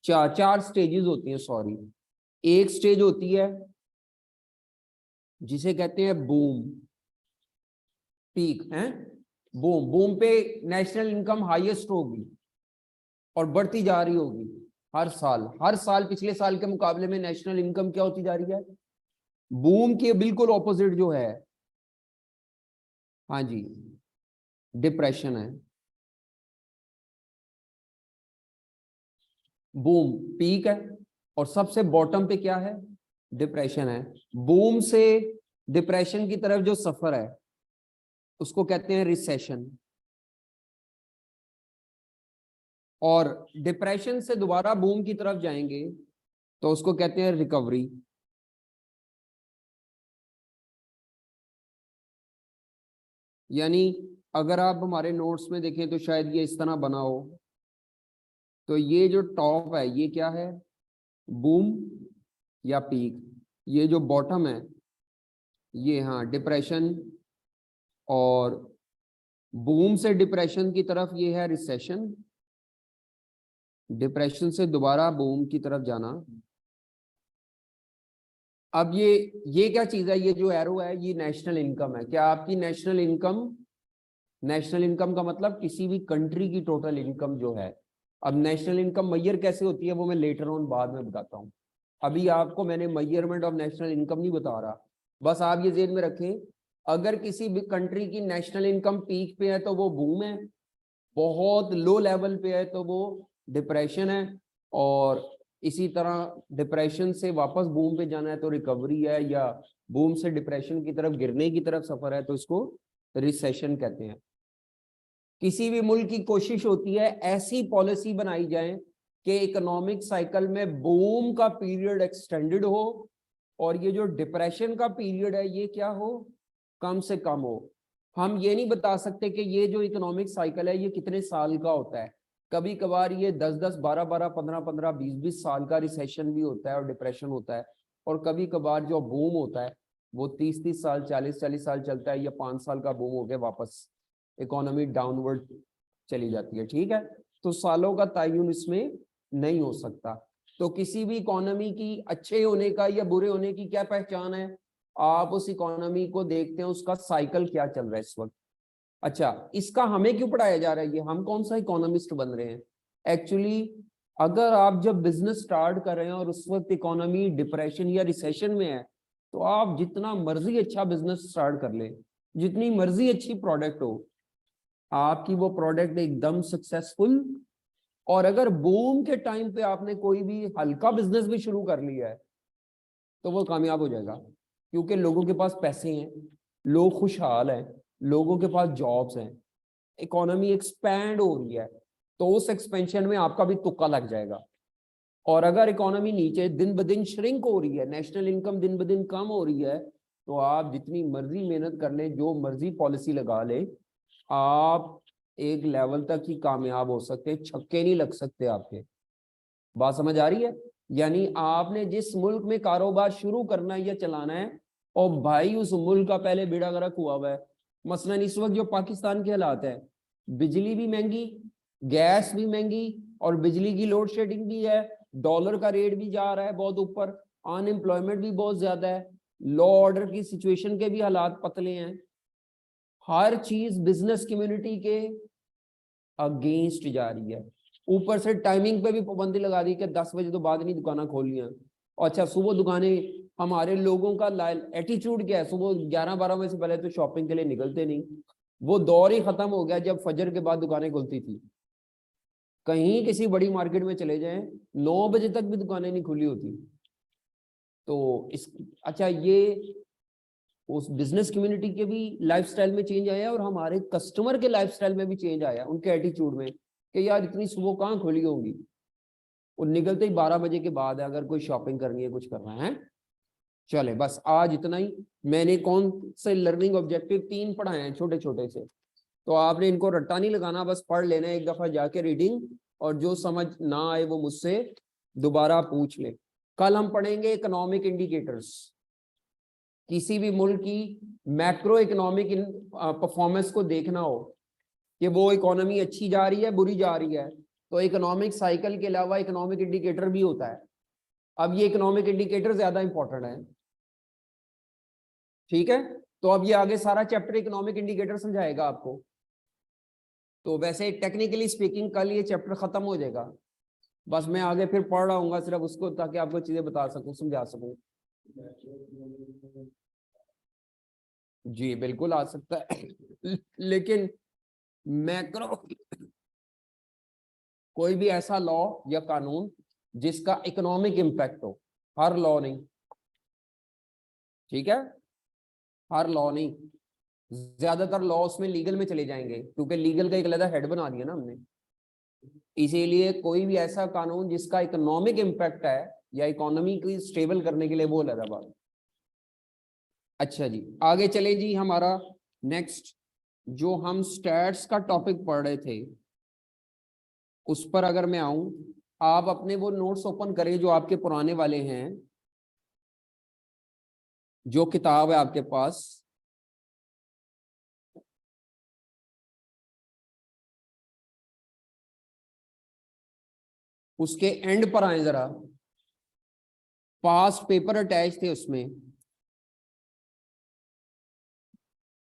4 स्टेजेस होती हैं, सॉरी। एक स्टेज होती है जिसे कहते हैं बूम, पीक है। बूम, बूम पे नेशनल इनकम हाईएस्ट होगी और बढ़ती जा रही होगी हर साल। हर साल पिछले साल के मुकाबले में नेशनल इनकम क्या होती जा रही है? बूम के बिल्कुल ऑपोजिट जो है, हाँ जी, डिप्रेशन है। बूम पीक है और सबसे बॉटम पे क्या है? डिप्रेशन है। बूम से डिप्रेशन की तरफ जो सफर है उसको कहते हैं रिसेशन, और डिप्रेशन से दोबारा बूम की तरफ जाएंगे तो उसको कहते हैं रिकवरी। यानी अगर आप हमारे नोट्स में देखें तो शायद ये इस तरह बना हो, तो ये जो टॉप है ये क्या है? बूम या पीक। ये जो बॉटम है ये, हाँ, डिप्रेशन, और बूम से डिप्रेशन की तरफ ये है रिसेशन, डिप्रेशन से दोबारा बूम की तरफ जाना। अब ये क्या चीज है? ये जो एरो है ये नेशनल इनकम है। क्या आपकी नेशनल इनकम, नेशनल इनकम का मतलब किसी भी कंट्री की टोटल इनकम जो है। अब नेशनल इनकम मैयर कैसे होती है वो मैं लेटर ऑन बाद में बताता हूँ। अभी आपको मैंने मेजरमेंट ऑफ नेशनल इनकम नहीं बता रहा। बस आप ये जेहन में रखें, अगर किसी भी कंट्री की नेशनल इनकम पीक पे है तो वो बूम है, बहुत लो लेवल पे है तो वो डिप्रेशन है, और इसी तरह डिप्रेशन से वापस बूम पे जाना है तो रिकवरी है, या बूम से डिप्रेशन की तरफ गिरने की तरफ सफर है तो इसको रिसेशन कहते हैं। किसी भी मुल्क की कोशिश होती है ऐसी पॉलिसी बनाई जाए कि इकोनॉमिक साइकिल में बूम का पीरियड एक्सटेंडेड हो और ये जो डिप्रेशन का पीरियड है ये क्या हो? कम से कम हो। हम ये नहीं बता सकते कि ये जो इकोनॉमिक साइकिल है ये कितने साल का होता है। कभी कभार ये 10-10, 12-12, 15-15, 20-20 साल का रिसेशन भी होता है और डिप्रेशन होता है, और कभी कभार जो बूम होता है वो 30-30 साल, 40-40 साल चलता है, या 5 साल का बूम हो गया वापस इकोनॉमी डाउनवर्ड चली जाती है। ठीक है, तो सालों का तयन इसमें नहीं हो सकता। तो किसी भी इकोनॉमी की अच्छे होने का या बुरे होने की क्या पहचान है? आप उस इकोनॉमी को देखते हैं उसका साइकिल क्या चल रहा है इस वक्त। अच्छा, इसका हमें क्यों पढ़ाया जा रहा है? ये हम कौन सा इकोनॉमिस्ट बन रहे हैं? एक्चुअली अगर आप जब बिजनेस स्टार्ट कर रहे हैं और उस वक्त इकोनॉमी डिप्रेशन या रिसेशन में है, तो आप जितना मर्जी अच्छा बिजनेस स्टार्ट कर ले, जितनी मर्जी अच्छी प्रोडक्ट हो, आपकी वो प्रोडक्ट एकदम सक्सेसफुल, और अगर बूम के टाइम पे आपने कोई भी हल्का बिजनेस भी शुरू कर लिया है तो वो कामयाब हो जाएगा, क्योंकि लोगों के पास पैसे हैं, लोग खुशहाल हैं, लोगों के पास जॉब्स हैं, इकोनॉमी एक्सपैंड हो रही है, तो उस एक्सपेंशन में आपका भी तुक्का लग जाएगा। और अगर इकोनॉमी नीचे दिन ब दिन श्रिंक हो रही है, नेशनल इनकम दिन ब दिन कम हो रही है, तो आप जितनी मर्जी मेहनत कर ले, जो मर्जी पॉलिसी लगा ले, आप एक लेवल तक ही कामयाब हो सकते, छक्के नहीं लग सकते आपके। बात समझ आ रही है? यानी आपने जिस मुल्क में कारोबार शुरू करना है या चलाना है, और भाई उस मुल्क का पहले बेड़ा गर्क हुआ है। मसलन इस वक्त जो पाकिस्तान के हालात है, बिजली भी महंगी, गैस भी महंगी, और बिजली की लोड शेडिंग भी है, डॉलर का रेट भी जा रहा है बहुत ऊपर, अनएम्प्लॉयमेंट भी बहुत ज्यादा है, लॉ ऑर्डर की सिचुएशन के भी हालात पतले हैं, हर चीज बिजनेस कम्युनिटी के अगेंस्ट जा रही है। ऊपर से टाइमिंग पे भी पाबंदी लगा दी कि 10 बजे तो बाद नहीं दुकानें खोलनी। अच्छा, सुबह दुकानें, हमारे लोगों का एटीट्यूड क्या है? सुबह 11-12 बजे से पहले तो शॉपिंग के लिए निकलते नहीं। वो दौर ही खत्म हो गया जब फजर के बाद दुकानें खुलती थी। कहीं किसी बड़ी मार्केट में चले जाएं, 9 बजे तक भी दुकानें नहीं खुली होती। तो इस अच्छा, ये उस बिजनेस कम्युनिटी के भी लाइफस्टाइल में चेंज आया और हमारे कस्टमर के लाइफस्टाइल में भी चेंज आया, उनके एटीट्यूड में कि यार इतनी सुबह कहाँ खुली होंगी, वो निकलते ही 12 बजे के बाद है अगर कोई शॉपिंग करनी है, कुछ करना है। चले बस आज इतना ही। मैंने कौन से लर्निंग ऑब्जेक्टिव 3 पढ़ाए हैं छोटे छोटे से, तो आपने इनको रट्टा नहीं लगाना, बस पढ़ लेना एक दफा जाके रीडिंग, और जो समझ ना आए वो मुझसे दोबारा पूछ ले। कल हम पढ़ेंगे इकोनॉमिक इंडिकेटर्स। किसी भी मुल्क की मैक्रो इकोनॉमिक परफॉर्मेंस को देखना हो कि वो इकोनॉमी अच्छी जा रही है बुरी जा रही है, तो इकोनॉमिक साइकिल के अलावा इकोनॉमिक इंडिकेटर भी होता है। अब ये इकोनॉमिक इंडिकेटर ज्यादा इंपॉर्टेंट है, ठीक है। तो अब ये आगे सारा चैप्टर इकोनॉमिक इंडिकेटर समझाएगा आपको। तो वैसे टेक्निकली स्पीकिंग कल ये चैप्टर खत्म हो जाएगा, बस मैं आगे फिर पढ़ रहा हूँ सिर्फ उसको, ताकि आपको चीजें बता सकूं, समझा सकूं। जी बिल्कुल आ सकता है लेकिन मैक्रो, कोई भी ऐसा लॉ या कानून जिसका इकोनॉमिक इम्पैक्ट हो, हर लॉ नहीं, ठीक है, हर लॉ नहीं। ज्यादातर लॉ उसमें लीगल में चले जाएंगे, क्योंकि लीगल का एक अलग हेड बना दिया ना हमने। इसीलिए कोई भी ऐसा कानून जिसका इकोनॉमिक इम्पैक्ट है या इकोनॉमी को स्टेबल करने के लिए, वो अलग बात। अच्छा जी, आगे चले जी। हमारा नेक्स्ट जो हम स्टैट्स का टॉपिक पढ़ रहे थे, उस पर अगर मैं आऊं, आप अपने वो नोट्स ओपन करें जो आपके पुराने वाले हैं, जो किताब है आपके पास, उसके एंड पर आए जरा। पास्ट पेपर अटैच थे उसमें,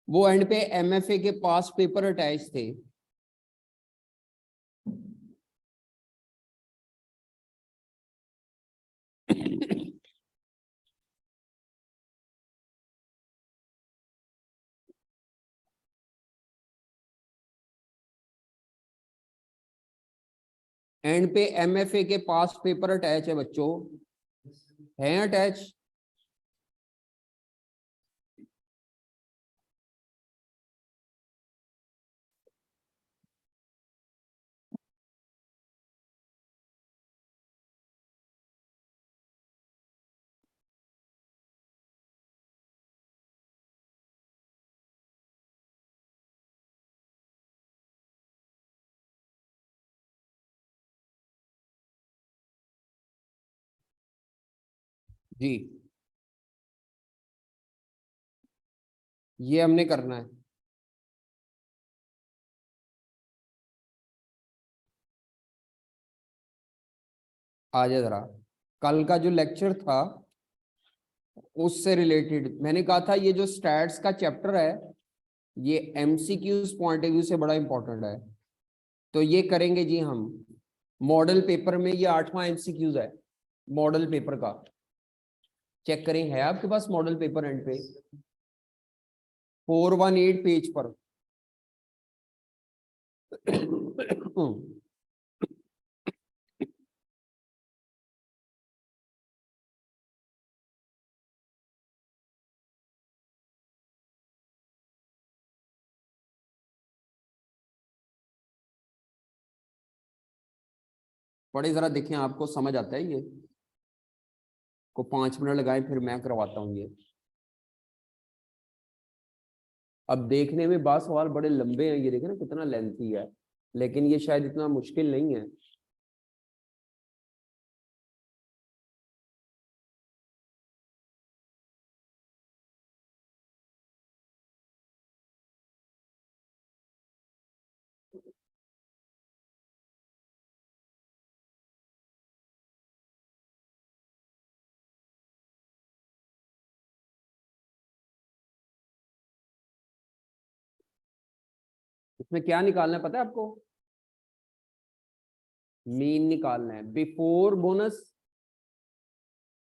वो एंड पे एमएफए के पास्ट पेपर अटैच थे। एंड पे एमएफए के पास्ट पेपर अटैच है बच्चों, हैं अटैच। जी ये हमने करना है। आ जाए जरा, कल का जो लेक्चर था उससे रिलेटेड मैंने कहा था, ये जो स्टैट्स का चैप्टर है ये एमसीक्यूज पॉइंट ऑफ व्यू से बड़ा इंपॉर्टेंट है। तो ये करेंगे जी हम। मॉडल पेपर में ये 8वां एमसीक्यूज है मॉडल पेपर का। चेक करें, है आपके पास मॉडल पेपर एंड पे 418 पेज पर। पढ़े जरा, देखें आपको समझ आता है ये। को 5 मिनट लगाए फिर मैं करवाता हूँ ये। अब देखने में 12 सवाल बड़े लंबे हैं, ये देखें ना कितना लेंथी है, लेकिन ये शायद इतना मुश्किल नहीं है। इसमें क्या निकालना है पता है आपको? मीन निकालना है बिफोर बोनस।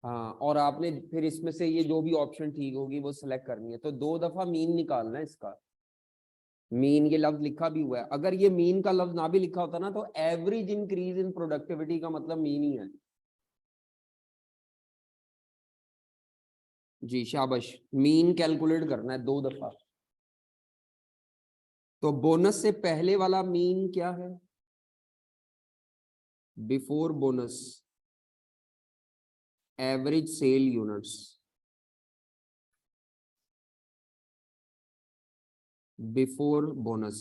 हाँ, और आपने फिर इसमें से ये जो भी ऑप्शन ठीक होगी वो सिलेक्ट करनी है, तो 2 दफा मीन निकालना है इसका। मीन ये लफ्ज लिखा भी हुआ है, अगर ये मीन का लफ्ज ना भी लिखा होता ना तो एवरेज इंक्रीज इन प्रोडक्टिविटी का मतलब मीन ही है। जी शाबाश, मीन कैलकुलेट करना है 2 दफा। तो बोनस से पहले वाला मीन क्या है? Before bonus average sale units, before bonus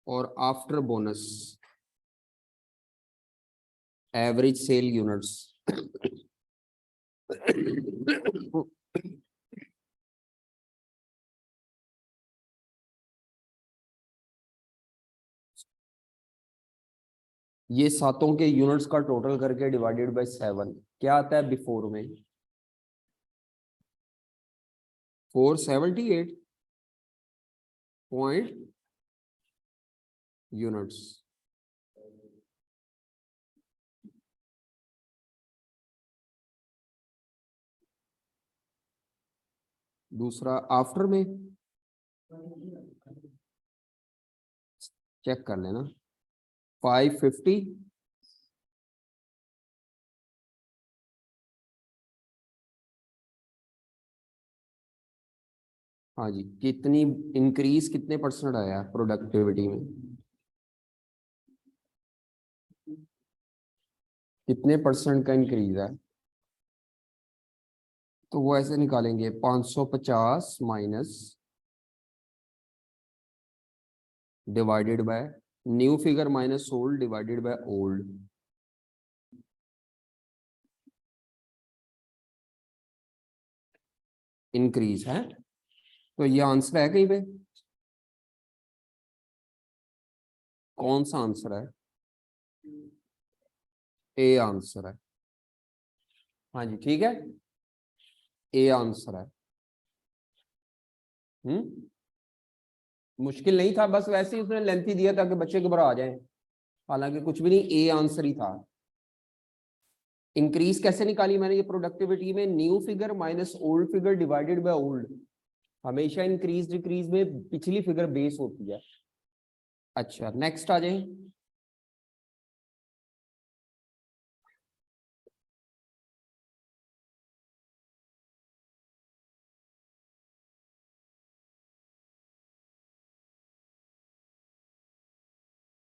और after bonus average sale units. ये सातों के यूनिट्स का टोटल करके डिवाइडेड बाय 7 क्या आता है बिफोर में? 478 पॉइंट यूनिट्स। दूसरा आफ्टर में चेक कर लेना 550 हाँ जी, कितनी इंक्रीज कितने परसेंट आया प्रोडक्टिविटी में? कितने परसेंट का इंक्रीज है? तो वो ऐसे निकालेंगे 550 minus divided by new figure minus old divided by old. Increase है, तो ये आंसर है कहीं पे? कौन सा आंसर है? ए आंसर है। हाँ जी ठीक है, ए आंसर है। मुश्किल नहीं था, बस वैसे ही उसने लेंथी दिया ताकि बच्चे घबरा आ जाएं, हालांकि कुछ भी नहीं, ए आंसर ही था। इंक्रीज कैसे निकाली मैंने ये प्रोडक्टिविटी में? New figure minus old figure divided by old. हमेशा इंक्रीज डिक्रीज में पिछली फिगर बेस होती है। अच्छा नेक्स्ट आ जाए।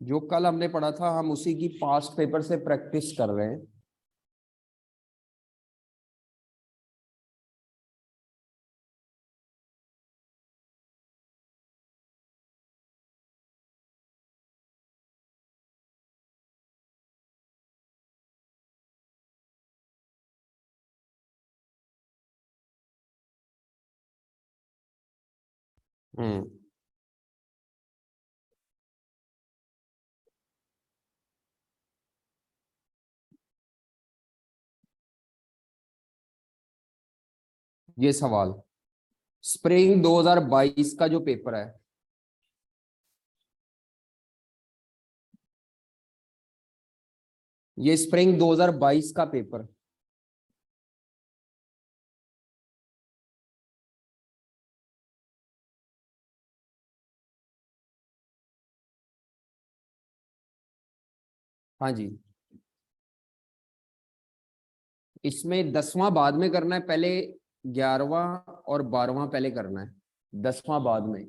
जो कल हमने पढ़ा था हम उसी की पास्ट पेपर से प्रैक्टिस कर रहे हैं। हम्म ये सवाल स्प्रिंग 2022 का जो पेपर है, ये स्प्रिंग 2022 का पेपर। हाँ जी, इसमें 10वां बाद में करना है, पहले 11वां और 12वां पहले करना है, 10वां बाद में।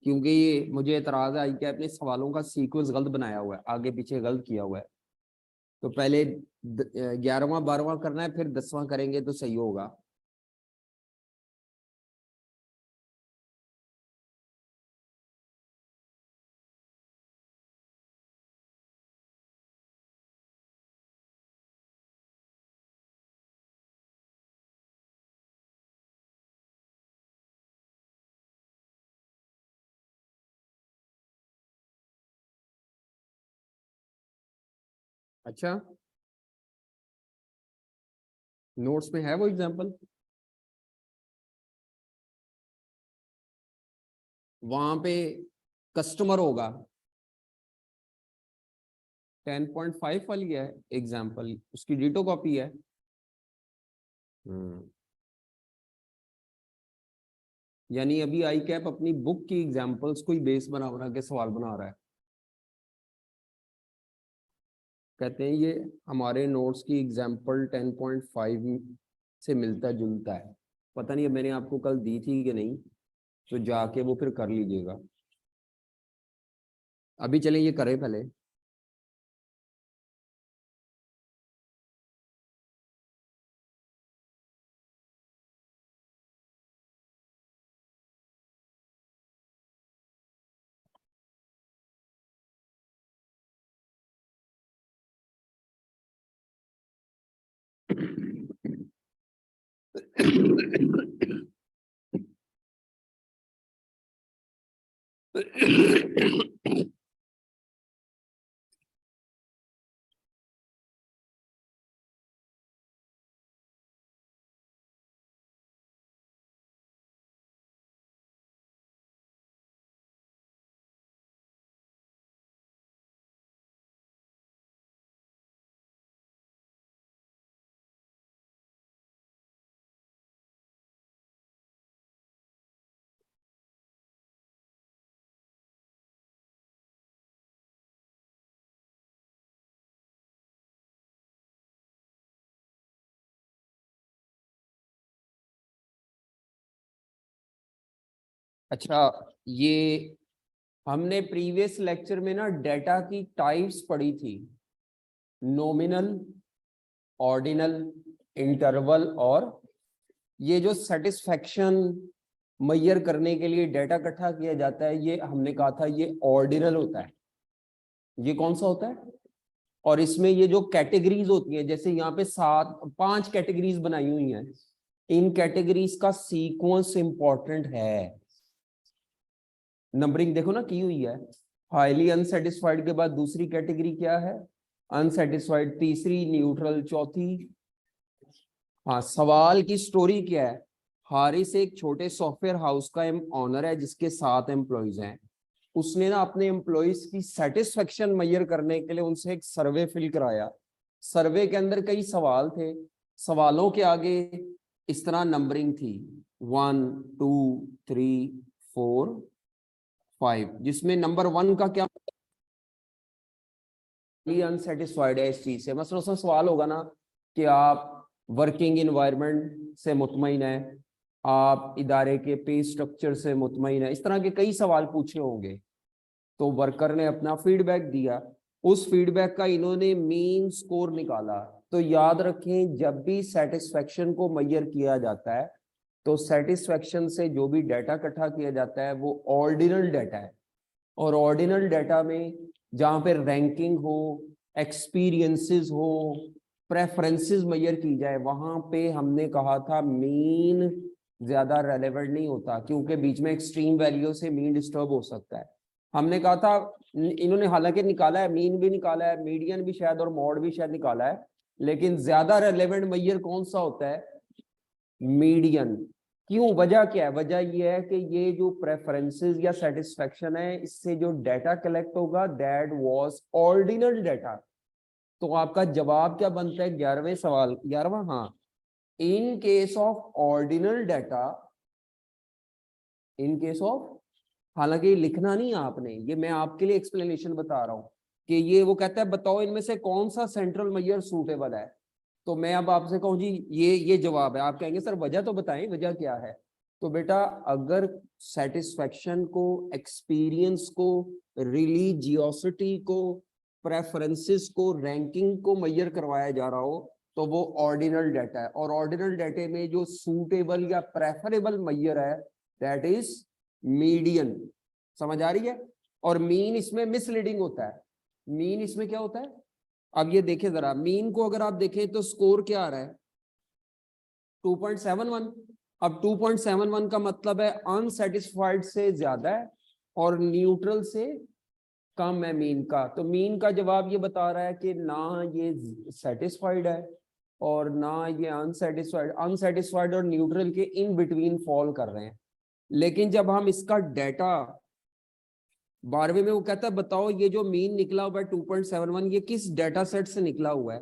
क्योंकि ये मुझे एतराज आई कि आपने सवालों का सीक्वेंस गलत बनाया हुआ है, आगे पीछे गलत किया हुआ है। तो पहले 11वां 12वां करना है, फिर 10वां करेंगे तो सही होगा। अच्छा नोट्स में है वो एग्जांपल? वहां पे कस्टमर होगा, 10.5 वाली है एग्जांपल, उसकी डिटो कॉपी है। यानी अभी आई कैप अपनी बुक की एग्जांपल्स को ही बेस बना बना के सवाल बना रहा है। कहते हैं ये हमारे नोट्स की एग्जांपल 10.5 से मिलता जुलता है। पता नहीं मैंने आपको कल दी थी कि नहीं, तो जाके वो फिर कर लीजिएगा। अभी चलें ये करें पहले। अच्छा, ये हमने प्रीवियस लेक्चर में ना डेटा की टाइप्स पढ़ी थी, नॉमिनल, ऑर्डिनल, इंटरवल, और ये जो सेटिस्फेक्शन मेजर करने के लिए डेटा इकट्ठा किया जाता है, ये हमने कहा था ये ऑर्डिनल होता है। ये कौन सा होता है? और इसमें ये जो कैटेगरीज होती हैं, जैसे यहाँ पे 5 कैटेगरीज बनाई हुई हैं, इन कैटेगरीज का सीक्वेंस इंपॉर्टेंट है। नंबरिंग देखो ना की हुई है, हाईली अनसेटिस्फाइड के बाद दूसरी कैटेगरी क्या है? अनसेटिस्फाइड, तीसरी न्यूट्रल, चौथी। हाँ, सवाल की स्टोरी क्या है? हारिस एक छोटे सॉफ्टवेयर हाउस का ऑनर है जिसके 7 एम्प्लॉइज हैं। उसने ना अपने एम्प्लॉइज की सेटिस्फेक्शन मेजर करने के लिए उनसे एक सर्वे फिल कराया। सर्वे के अंदर कई सवाल थे, सवालों के आगे इस तरह नंबरिंग थी 1 2 3 4 5, जिसमें नंबर 1 का क्या, अनसेटिस्फाइड है इस चीज से। मसलन उसमें सवाल होगा ना कि आप वर्किंग इन्वायरमेंट से मुतमईन है, आप इदारे के पे स्ट्रक्चर से मुतमईन है, इस तरह के कई सवाल पूछे होंगे। तो वर्कर ने अपना फीडबैक दिया, उस फीडबैक का इन्होंने मीन स्कोर निकाला। तो याद रखें, जब भी सेटिस्फेक्शन को मेजर किया जाता है तो सेटिस्फेक्शन से जो भी डाटा इकट्ठा किया जाता है वो ऑर्डिनल डाटा है। और ऑर्डिनल डाटा में जहां पे रैंकिंग हो, एक्सपीरियंसेस हो, प्रेफरेंसेस मेजर की जाए, वहां पे हमने कहा था मीन ज्यादा रेलेवेंट नहीं होता, क्योंकि बीच में एक्सट्रीम वैल्यू से मीन डिस्टर्ब हो सकता है। हमने कहा था, इन्होंने हालांकि निकाला है, मीन भी निकाला है, मीडियन भी शायद और मॉड भी शायद निकाला है, लेकिन ज्यादा रेलेवेंट मेजर कौन सा होता है? मीडियन। क्यों? वजह क्या है? वजह यह है कि ये जो प्रेफरेंसेस या सेटिस्फेक्शन है, इससे जो डाटा कलेक्ट होगा दैट वाज ऑर्डिनल डाटा। तो आपका जवाब क्या बनता है 11वें सवाल, 11वां? हाँ, in case of ordinal data, in case of, हालांकि ये लिखना नहीं है आपने, ये मैं आपके लिए एक्सप्लेनेशन बता रहा हूं कि ये वो कहता है बताओ इनमें से कौन सा सेंट्रल मेजर सूटेबल है। तो मैं अब आपसे कहूँ जी ये जवाब है, आप कहेंगे सर वजह तो बताएं, वजह क्या है? तो बेटा, अगर सेटिस्फेक्शन को, एक्सपीरियंस को, रिलीजियोसिटी को, प्रेफरेंसेस को, रैंकिंग को मेजर करवाया जा रहा हो तो वो ऑर्डिनल डाटा है। और ऑर्डिनल डाटा में जो सूटेबल या प्रेफरेबल मेजर है दैट इज मीडियन। समझ आ रही है? और मीन इसमें मिसलीडिंग होता है। मीन इसमें क्या होता है? अब ये देखें जरा, मीन को अगर आप देखें तो स्कोर क्या आ रहा है? 2.71। अब 2.71 का मतलब है अनसेटिस्फाइड से ज्यादा है और न्यूट्रल से कम है मीन का। तो मीन का जवाब ये बता रहा है कि ना ये सेटिस्फाइड है और ना ये अनसेटिस्फाइड। अनसेटिस्फाइड और न्यूट्रल के इन बिटवीन फॉल कर रहे हैं। लेकिन जब हम इसका डाटा 12वें में, वो कहता है बताओ ये जो मीन निकला हुआ है 2.71, ये किस डाटा सेट से निकला हुआ है?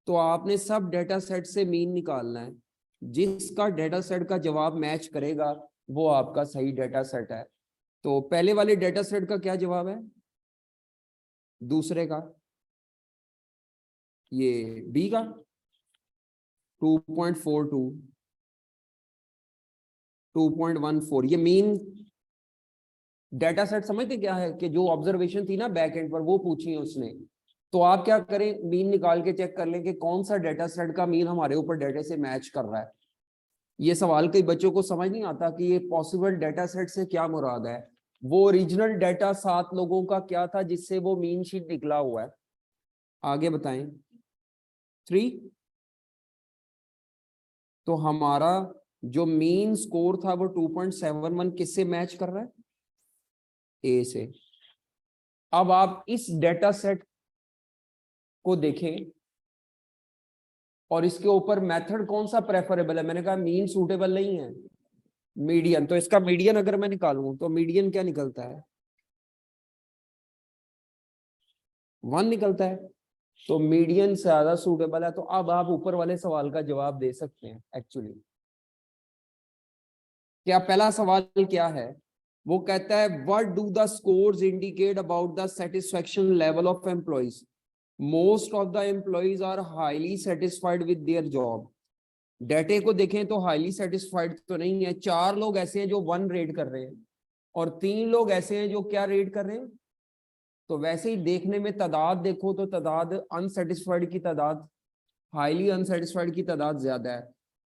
तो आपने सब डाटा सेट से मीन निकालना है। जिसका डेटा सेट का जवाब मैच करेगा वो आपका सही डेटा सेट है। तो पहले वाले डेटा सेट का क्या जवाब है, दूसरे का, ये बी का 2.42 2.14, ये मीन डेटा सेट समझते क्या है कि जो ऑब्जर्वेशन थी ना बैक एंड पर वो पूछी है उसने। तो आप क्या करें, मीन निकाल के चेक कर लें कि कौन सा डेटा सेट का मीन हमारे ऊपर डेटा से मैच कर रहा है। ये सवाल कई बच्चों को समझ नहीं आता कि ये पॉसिबल डेटा सेट से क्या मुराद है। वो ओरिजिनल डेटा 7 लोगों का क्या था जिससे वो मीन शीट निकला हुआ है। आगे बताएं 3। तो हमारा जो मीन स्कोर था वो 2.71 किससे मैच कर रहा है, ए से। अब आप इस डेटा सेट को देखें और इसके ऊपर मेथड कौन सा प्रेफरेबल है। मैंने कहा मीन सूटेबल नहीं है, मीडियन। तो इसका मीडियन अगर मैं निकालूं तो मीडियन क्या निकलता है, 1 निकलता है। तो मीडियन से ज्यादा सूटेबल है। तो अब आप ऊपर वाले सवाल का जवाब दे सकते हैं एक्चुअली। क्या पहला सवाल क्या है, वो कहता है what do the scores indicate about the satisfaction level of employees. Most of the employees are highly satisfied with their job. डेटे को देखें तो हाईली सेटिस्फाइड तो नहीं है। 4 लोग ऐसे हैं जो 1 रेट कर रहे हैं और 3 लोग ऐसे हैं जो क्या रेट कर रहे हैं। तो वैसे ही देखने में तादाद देखो तो तादाद अनसेटिस्फाइड की तादाद, हाईली अनसेटिस्फाइड की तादाद ज्यादा है।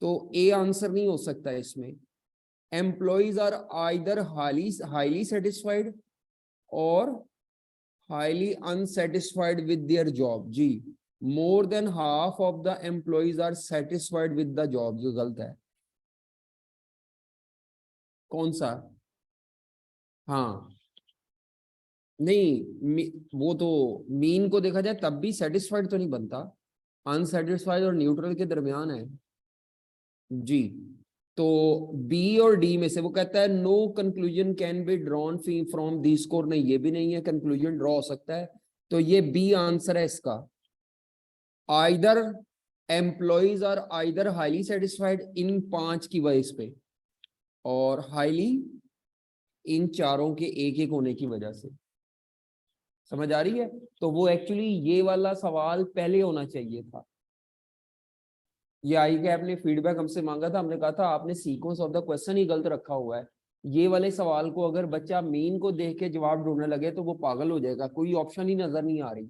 तो ए आंसर नहीं हो सकता है इसमें। Employees are either highly satisfied और highly unsatisfied with their job. जी, more than half of the employees are satisfied with the job, जो गलत है। कौन सा, हाँ नहीं, वो तो मीन को देखा जाए तब भी सेटिस्फाइड तो नहीं बनता, अनसेटिस्फाइड और न्यूट्रल के दरमियान है। जी, तो बी और डी में से वो कहता है no conclusion can be drawn from the score. नहीं, ये भी नहीं है, कंक्लूजन ड्रॉ हो सकता है। तो ये बी आंसर है इसका। Either employees are either highly satisfied in 5 की वजह पे और हाईली इन चारों के एक एक होने की वजह से। समझ आ रही है। तो वो एक्चुअली ये वाला सवाल पहले होना चाहिए था। ये आई कैप ने फीडबैक हमसे मांगा था, हमने कहा था आपने सीक्वेंस ऑफ द क्वेश्चन ही गलत रखा हुआ है। ये वाले सवाल को अगर बच्चा मीन को देख के जवाब ढूंढने लगे तो वो पागल हो जाएगा, कोई ऑप्शन ही नजर नहीं आ रही।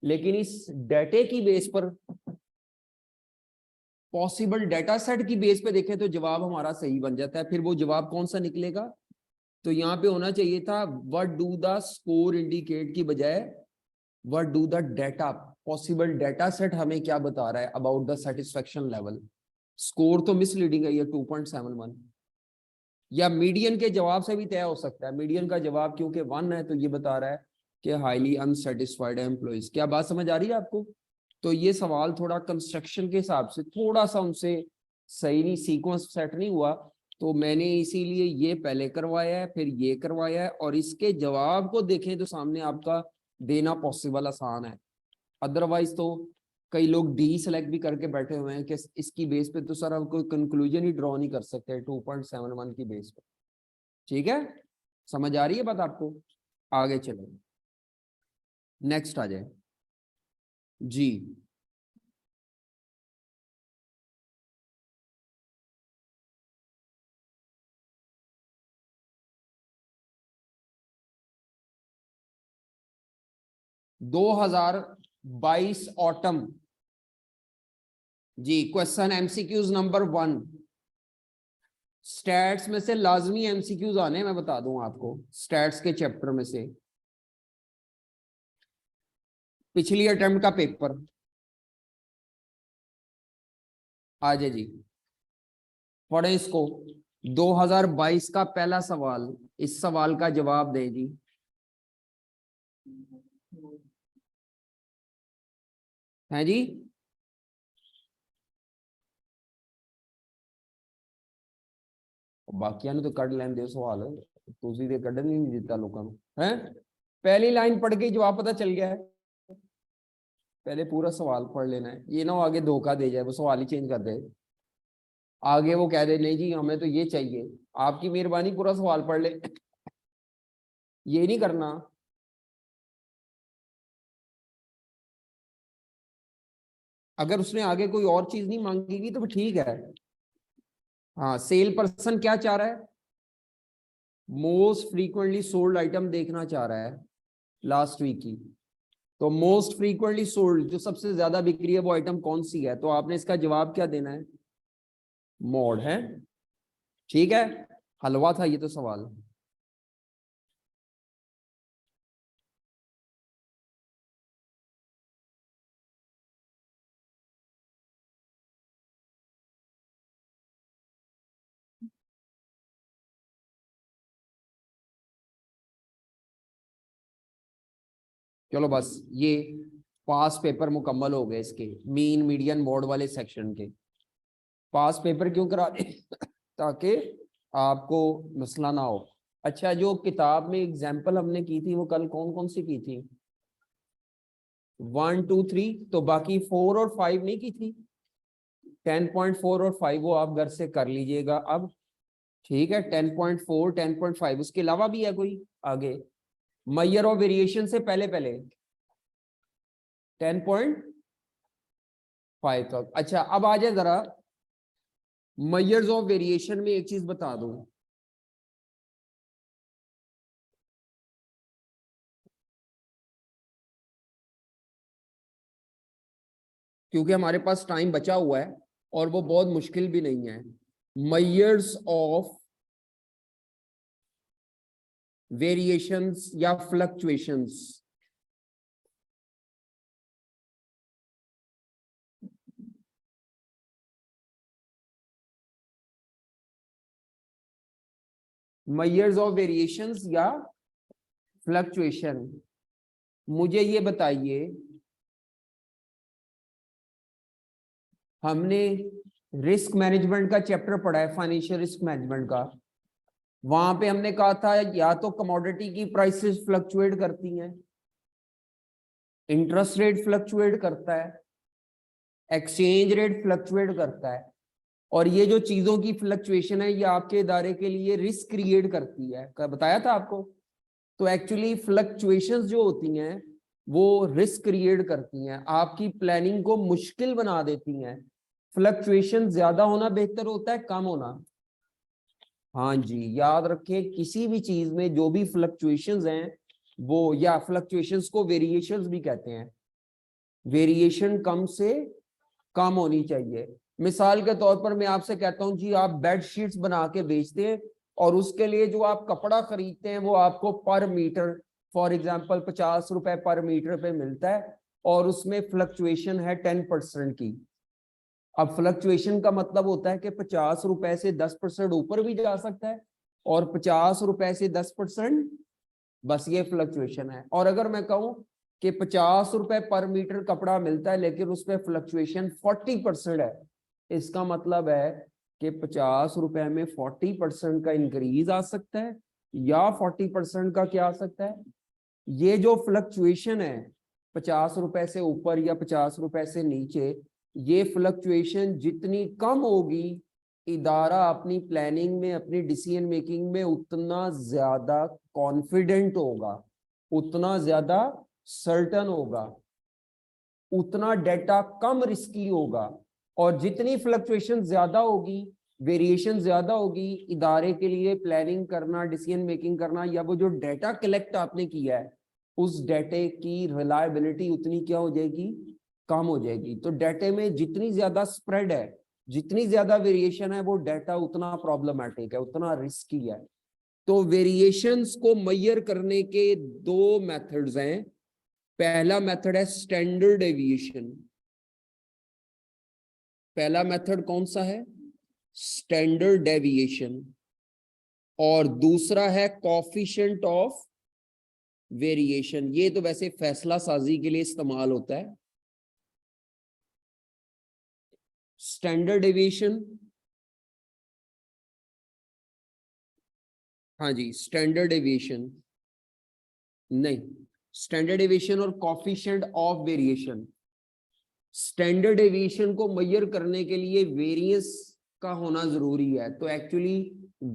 लेकिन इस डेटे की बेस पर, पॉसिबल डेटा सेट की बेस पे देखें तो जवाब हमारा सही बन जाता है। फिर वो जवाब कौन सा निकलेगा, तो यहाँ पे होना चाहिए था what do the score indicate की बजाय what do the data, possible data set हमें क्या बता रहा है about the satisfaction level. Score तो मिसलीडिंग है ये 2.71, या मीडियन के जवाब से भी तय हो सकता है। मीडियन का जवाब क्योंकि 1 है तो ये बता रहा है कि हाईली अनसेटिस्फाइड एम्प्लॉइज। क्या बात समझ आ रही है आपको। तो ये सवाल थोड़ा कंस्ट्रक्शन के हिसाब से थोड़ा सा उनसे सही नहीं, सीक्वेंस सेट नहीं हुआ। तो मैंने इसीलिए ये पहले करवाया है फिर ये करवाया है, और इसके जवाब को देखें तो सामने आपका देना पॉसिबल आसान है। अदरवाइज तो कई लोग डी सेलेक्ट भी करके बैठे हुए हैं कि इसकी बेस पे तो सर हम कोई कंक्लूजन ही ड्रॉ नहीं कर सकते 2.71 की बेस पे। ठीक है, समझ आ रही है बात आपको। आगे चले, नेक्स्ट आ जाए जी। दो 2022 ऑटम, जी क्वेश्चन एमसीक्यूज नंबर 1। स्टैट्स में से लाजमी एमसीक्यूज आने, मैं बता दूं आपको, स्टैट्स के चैप्टर में से पिछली अटेम्प्ट का पेपर आ जाए जी। पढ़े इसको, 2022 का पहला सवाल, इस सवाल का जवाब दें जी। है जी, बाकियां तो कट लें दे सवाल, तुसी ते कढ़न ही नहीं दिता लोगों को है। पहली लाइन पढ़ के जवाब पता चल गया है, पहले पूरा सवाल पढ़ लेना है, ये ना आगे धोखा दे जाए वो सवाल ही चेंज कर दे। आगे वो कह दे नहीं जी हमें तो ये चाहिए, आपकी मेहरबानी पूरा सवाल पढ़ ले। ये नहीं करना। अगर उसने आगे कोई और चीज नहीं मांगेगी तो ठीक है। हाँ, सेल पर्सन क्या चाह रहा है? मोस्ट फ्रीक्वेंटली सोल्ड आइटम देखना चाह रहा है लास्ट वीक की। तो मोस्ट फ्रीक्वेंटली सोल्ड, जो सबसे ज्यादा बिक रही है वो आइटम कौन सी है? तो आपने इसका जवाब क्या देना है? मोड है। ठीक है, हलवा था ये तो सवाल। चलो बस ये पास पेपर मुकम्मल हो गए इसके मीन मीडियन मोड वाले सेक्शन के। पास पेपर क्यों करा दे? ताकि आपको मसला ना हो। अच्छा, जो किताब में एग्जाम्पल हमने की थी वो कल कौन कौन सी की थी? 1 2 3, तो बाकी 4 और 5 नहीं की थी? 10.4 और 5 वो आप घर से कर लीजिएगा अब। ठीक है, 10.4 10.5 उसके अलावा भी है कोई आगे? मैयर और वेरिएशन से पहले पहले 10.5 तक। अच्छा, अब आ जाए जरा मैयर्स ऑफ वेरिएशन में एक चीज बता दूं। क्योंकि हमारे पास टाइम बचा हुआ है और वो बहुत मुश्किल भी नहीं है। मैयर्स ऑफ वेरिएशंस या फ्लक्चुएशंस। मैयर्स ऑफ वेरिएशंस या फ्लक्चुएशन, मुझे ये बताइए, हमने रिस्क मैनेजमेंट का चैप्टर पढ़ा है, फाइनेंशियल रिस्क मैनेजमेंट का। वहां पे हमने कहा था या तो कमोडिटी की प्राइसेस फ्लक्चुएट करती हैं, इंटरेस्ट रेट फ्लक्चुएट करता है, एक्सचेंज रेट फ्लक्चुएट करता है, और ये जो चीजों की फ्लक्चुएशन है ये आपके इदारे के लिए रिस्क क्रिएट करती है। बताया था आपको। तो एक्चुअली फ्लक्चुएशंस जो होती हैं वो रिस्क क्रिएट करती हैं, आपकी प्लानिंग को मुश्किल बना देती हैं। फ्लक्चुएशन ज्यादा होना बेहतर होता है, कम होना? हाँ जी, याद रखें किसी भी चीज में जो भी फ्लक्चुएशंस हैं वो, या फ्लक्चुएशंस को वेरिएशंस भी कहते हैं, वेरिएशन कम से कम होनी चाहिए। मिसाल के तौर पर मैं आपसे कहता हूं जी आप बेड शीट्स बना के बेचते हैं और उसके लिए जो आप कपड़ा खरीदते हैं वो आपको पर मीटर फॉर एग्जांपल 50 रुपए पर मीटर पे मिलता है, और उसमें फ्लक्चुएशन है 10% की। अब फ्लक्चुएशन का मतलब होता है कि 50 रुपए से 10% ऊपर भी जा सकता है और 50 रुपए से 10%, बस ये फ्लक्चुएशन है। और अगर मैं कहूं कि 50 रुपए पर मीटर कपड़ा मिलता है लेकिन उसमें फ्लक्चुएशन 40% है, इसका मतलब है कि 50 रुपए में 40% का इंक्रीज आ सकता है या 40% का क्या आ सकता है। ये जो फ्लक्चुएशन है 50 रुपए से ऊपर या 50 रुपए से नीचे, ये फ्लक्चुएशन जितनी कम होगी इदारा अपनी प्लानिंग में अपनी डिसीजन मेकिंग में उतना ज्यादा कॉन्फिडेंट होगा, उतना ज्यादा सर्टन होगा, उतना डेटा कम रिस्की होगा। और जितनी फ्लक्चुएशन ज्यादा होगी, वेरिएशन ज्यादा होगी, इदारे के लिए प्लानिंग करना डिसीजन मेकिंग करना या वो जो डेटा कलेक्ट आपने किया है उस डेटे की रिलायबिलिटी उतनी क्या हो जाएगी, कम हो जाएगी। तो डेटे में जितनी ज्यादा स्प्रेड है, जितनी ज्यादा वेरिएशन है, वो डेटा उतना प्रॉब्लमैटिक है, उतना रिस्की है। तो वेरिएशंस को मेजर करने के दो मेथड्स हैं। पहला मेथड है स्टैंडर्ड डेविएशन। पहला मेथड कौन सा है? Standard deviation. और दूसरा है कॉफिशिएंट ऑफ वेरिएशन। ये तो वैसे फैसला साजी के लिए इस्तेमाल होता है। स्टैंडर्ड डेविएशन, हाँ जी, स्टैंडर्ड डेविएशन नहीं, स्टैंडर्ड डेविएशन और coefficient of variation. Standard deviation को मेजर करने के लिए वेरिएंस का होना जरूरी है। तो actually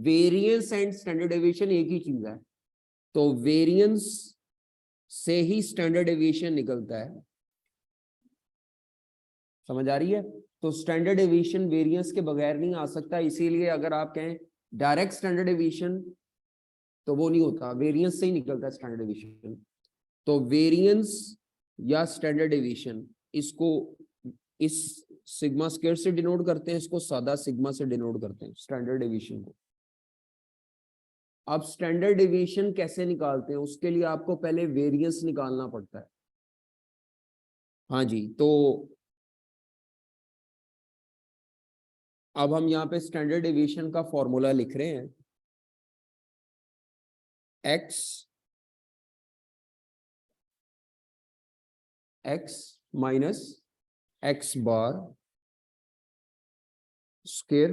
variance and standard deviation एक ही चीज है। तो वेरिएंस से ही स्टैंडर्ड डेविएशन निकलता है। समझ आ रही है? तो स्टैंडर्ड डेविएशन वेरिएंस के बगैर नहीं आ सकता, इसीलिए अगर आप कहें डायरेक्ट स्टैंडर्ड डेविएशन तो वो नहीं होता, वेरिएंस से ही निकलता है स्टैंडर्ड डेविएशन। तो वेरिएंस या स्टैंडर्ड डेविएशन, इसको इस सिग्मा स्क्वायर से डिनोट करते हैं, इसको सादा सिग्मा से डिनोट करते हैं स्टैंडर्ड डेविएशन को। अब स्टैंडर्ड डेविएशन कैसे निकालते हैं, उसके लिए आपको पहले वेरिएंस निकालना पड़ता है। हाँ जी, तो अब हम यहाँ पे स्टैंडर्ड डेविएशन का फॉर्मूला लिख रहे हैं। x minus x bar square,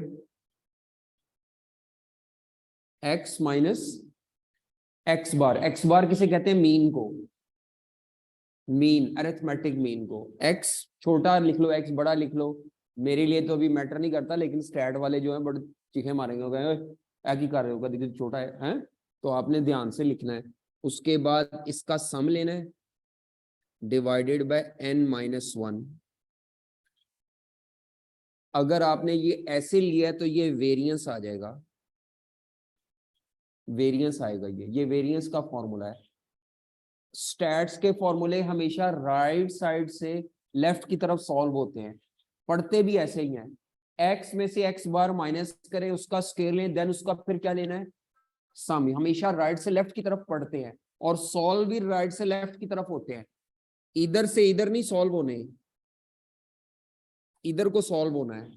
x minus x बार किसे कहते हैं? मीन को, मीन, अरिथमेटिक मीन को। x छोटा लिख लो, x बड़ा लिख लो, मेरे लिए तो अभी मैटर नहीं करता, लेकिन स्टैट वाले जो है बड़े चीखे मारेंगे, हो गए क्या कर रहे हो, कभी छोटा है? तो आपने ध्यान से लिखना है। उसके बाद इसका सम लेना है डिवाइडेड बाय n-1। अगर आपने ये ऐसे लिया तो ये वेरिएंस आ जाएगा, वेरिएंस आएगा, ये वेरिएंस का फॉर्मूला है। स्टैट्स के फॉर्मूले हमेशा राइट साइड से लेफ्ट की तरफ सॉल्व होते हैं, पढ़ते भी ऐसे ही हैं। x में से x बार माइनस करें, उसका स्क्वायर लें, देन उसका फिर क्या लेना है? सम। हमेशा राइट से लेफ्ट की तरफ पढ़ते हैं, और सॉल्व भी राइट से लेफ्ट की तरफ होते हैं, इधर से इधर नहीं सॉल्व होने, इधर को सॉल्व होना है।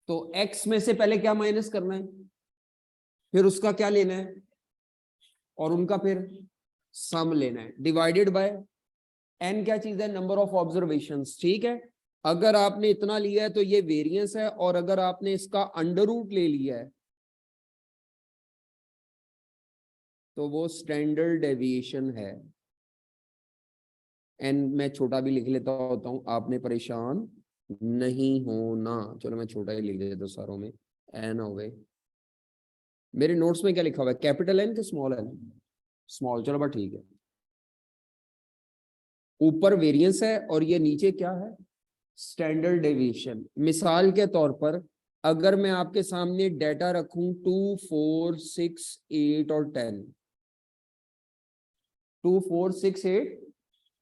तो x में से पहले क्या माइनस करना है, फिर उसका क्या लेना है, और उनका फिर सम लेना है, डिवाइडेड बाय n क्या चीज है? Number of observations. ठीक है, अगर आपने इतना लिया है तो ये वेरिएंस है, और अगर आपने इसका अंडर रूट ले लिया है तो वो स्टैंडर्ड डेविएशन है। n मैं छोटा भी लिख लेता होता हूं, आपने परेशान नहीं होना। चलो मैं छोटा ही लिख देता हूं सारों में, n हो गए। मेरे नोट्स में क्या लिखा हुआ है, कैपिटल N कि स्मॉल n? स्मॉल, चलो बस ठीक है। ऊपर वेरिएंस है और ये नीचे क्या है? Standard deviation. मिसाल के तौर पर अगर मैं आपके सामने डेटा रखूं 2, 4, 6, 8 और 10, 2, 4, 6, 8,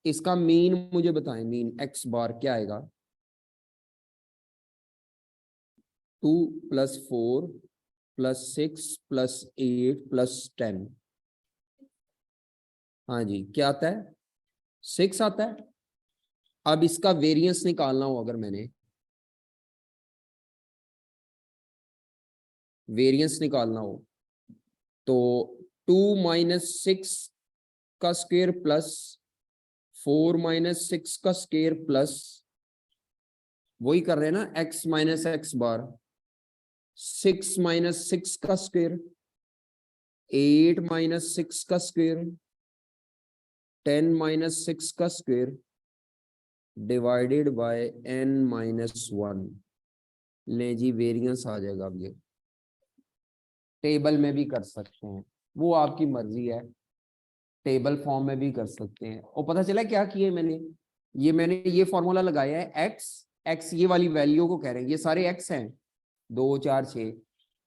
इसका मीन मुझे बताएं, मीन एक्स बार क्या आएगा? 2 + 4 + 6 + 8 + 10। हाँ जी, क्या आता है? 6 आता है। अब इसका वेरिएंस निकालना हो, अगर मैंने वेरिएंस निकालना हो तो 2 - 6 का स्क्वायर प्लस 4 - 6 का स्क्वायर प्लस, वही कर रहे हैं ना, x माइनस एक्स बार, 6 - 6 का स्क्वायर, 8 - 6 का स्क्वायर, 10 - 6 का स्क्वायर डिवाइडेड बाय n-1। ले जी, वेरिएंस आ जाएगा। अब ये टेबल में भी कर सकते हैं, वो आपकी मर्जी है, टेबल फॉर्म में भी कर सकते हैं। और पता चला क्या किए मैंने ये फॉर्मूला लगाया है, x ये वाली वैल्यू को कह रहे हैं, ये सारे x हैं, 2, 4, 6,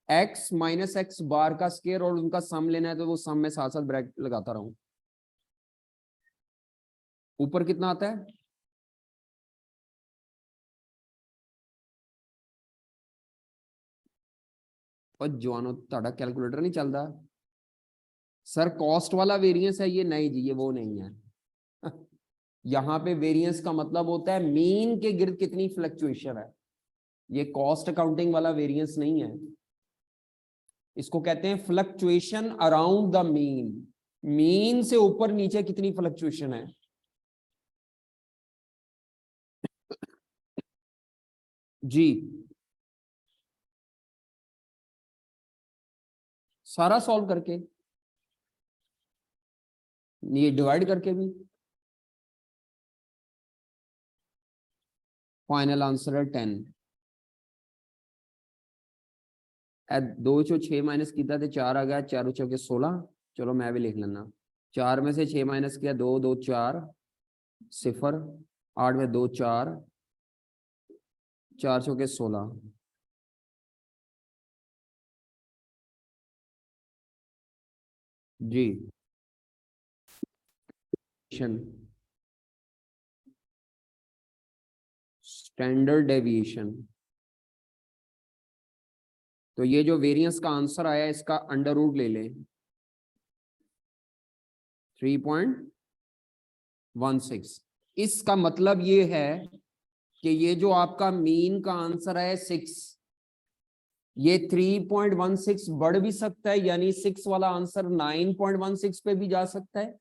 x माइनस एक्स बार का स्क्वायर और उनका सम लेना है, तो वो सम में साथ साथ ब्रैकेट लगाता रहूं। ऊपर कितना आता है? और जवानो ताड़ा कैलकुलेटर नहीं चलता सर, कॉस्ट वाला वेरिएंस है ये? नहीं जी, ये वो नहीं है। यहाँ पे वेरिएंस का मतलब होता है मीन के गिर्द कितनी फ्लक्चुएशन है, ये कॉस्ट अकाउंटिंग वाला वेरिएंस नहीं है। इसको कहते हैं fluctuation around the mean, mean से ऊपर नीचे कितनी फ्लक्चुएशन है। जी, सारा सॉल्व करके, ये डिवाइड करके भी। फाइनल आंसर है 10। दो चो 6 माइनस किया तो 4 आ गया, 4 चौके 16। चलो मैं भी लिख लेना, 4 में से 6 माइनस किया 2 2 4 0, 8 में 2 4, 4 चौके 16। जी स्टैंडर्ड डेविएशन। तो ये जो वेरिएंस का आंसर आया इसका अंडर रूट ले लें 3.16। इसका मतलब ये है कि ये जो आपका मीन का आंसर है 6, ये 3.16 बढ़ भी सकता है, यानी 6 वाला आंसर 9.16 पे भी जा सकता है,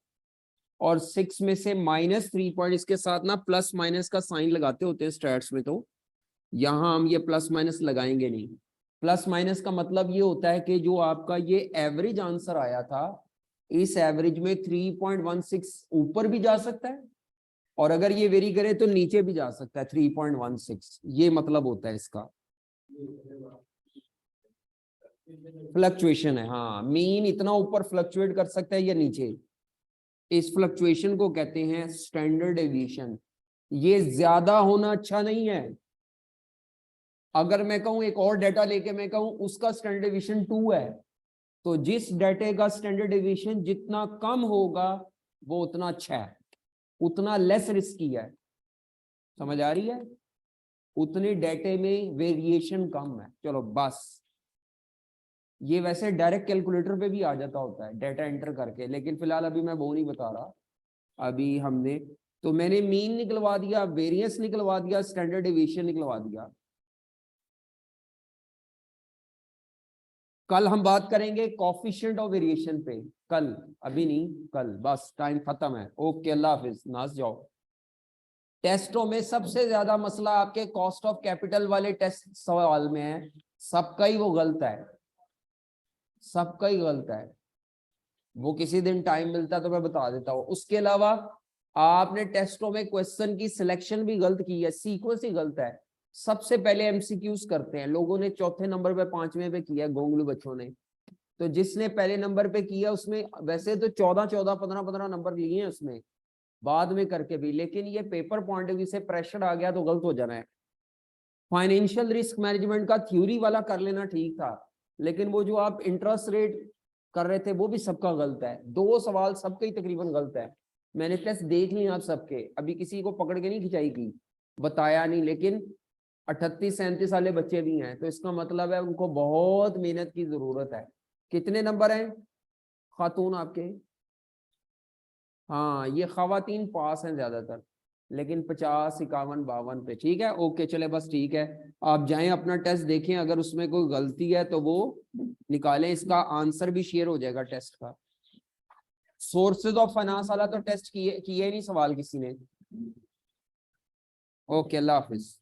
और 6 में से -3 पॉइंट, इसके साथ ना प्लस माइनस का साइन लगाते होते हैं स्टैट्स में, तो यहां हम ये प्लस माइनस लगाएंगे नहीं। प्लस माइनस का मतलब ये होता है कि जो आपका ये एवरेज आंसर आया था, इस एवरेज में 3.16 ऊपर भी जा सकता है, और अगर ये वेरी करे तो नीचे भी जा सकता है 3.16। ये मतलब होता है इसका, फ्लक्चुएशन है। हाँ, मीन इतना ऊपर फ्लक्चुएट कर सकता है या नीचे, इस फ्लक्चुएशन को कहते हैं स्टैंडर्ड डेविएशन। ये ज्यादा होना अच्छा नहीं है। अगर मैं कहूं एक और डाटा लेके मैं कहूं उसका स्टैंडर्ड डेविएशन 2 है, तो जिस डाटे का स्टैंडर्ड डेविएशन जितना कम होगा वो उतना अच्छा है, उतना लेस रिस्की है। समझ आ रही है? उतने डाटे में वेरिएशन कम है। चलो बस, ये वैसे डायरेक्ट कैलकुलेटर पे भी आ जाता होता है डाटा एंटर करके, लेकिन फिलहाल अभी मैं वो नहीं बता रहा। अभी हमने तो मैंने मीन निकलवा दिया, वेरिएंस निकलवा दिया, स्टैंडर्ड डेविएशन निकलवा दिया। कल हम बात करेंगे कोफिशिएंट ऑफ वेरिएशन पे, कल, अभी नहीं, कल। बस टाइम खत्म है। ओके, अल्लाह हाफिज, नाच जाओ। टेस्टों में सबसे ज्यादा मसला आपके कॉस्ट ऑफ कैपिटल वाले टेस्ट सवाल में है, सबका ही वो गलत है, सबका ही गलत है। वो किसी दिन टाइम मिलता है तो मैं बता देता हूँ। उसके अलावा आपने टेस्टों में क्वेश्चन की सिलेक्शन भी गलत की है, सीक्वेंस ही गलत है। सबसे पहले एमसीक्यूज करते हैं, लोगों ने चौथे नंबर पे 5वें पे किया, गोंगलू बच्चों ने। तो जिसने पहले नंबर पे किया उसमें वैसे तो 14 14 15 15 नंबर लिए हैं उसमें बाद में करके भी, लेकिन ये पेपर पॉइंट ऑफ व्यू से प्रेशर आ गया तो गलत हो जाना है। फाइनेंशियल रिस्क मैनेजमेंट का थ्योरी वाला कर लेना ठीक था, लेकिन वो जो आप इंटरेस्ट रेट कर रहे थे वो भी सबका गलत है। 2 सवाल सबके ही तकरीबन गलत है। मैंने टेस्ट देख लिए आप सबके, अभी किसी को पकड़ के नहीं खिंचाई की, बताया नहीं, लेकिन 38 37 वाले बच्चे भी हैं, तो इसका मतलब है उनको बहुत मेहनत की जरूरत है। कितने नंबर हैं खातून आपके? हाँ, ये खवातीन पास हैं ज्यादातर, लेकिन 50 51 52 पे। ठीक है, ओके, चले बस, ठीक है। आप जाएं अपना टेस्ट देखें, अगर उसमें कोई गलती है तो वो निकालें, इसका आंसर भी शेयर हो जाएगा टेस्ट का। सोर्सेज ऑफ फाइनेंस वाला तो टेस्ट किए नहीं सवाल किसी ने। ओके, अल्लाह हाफिज।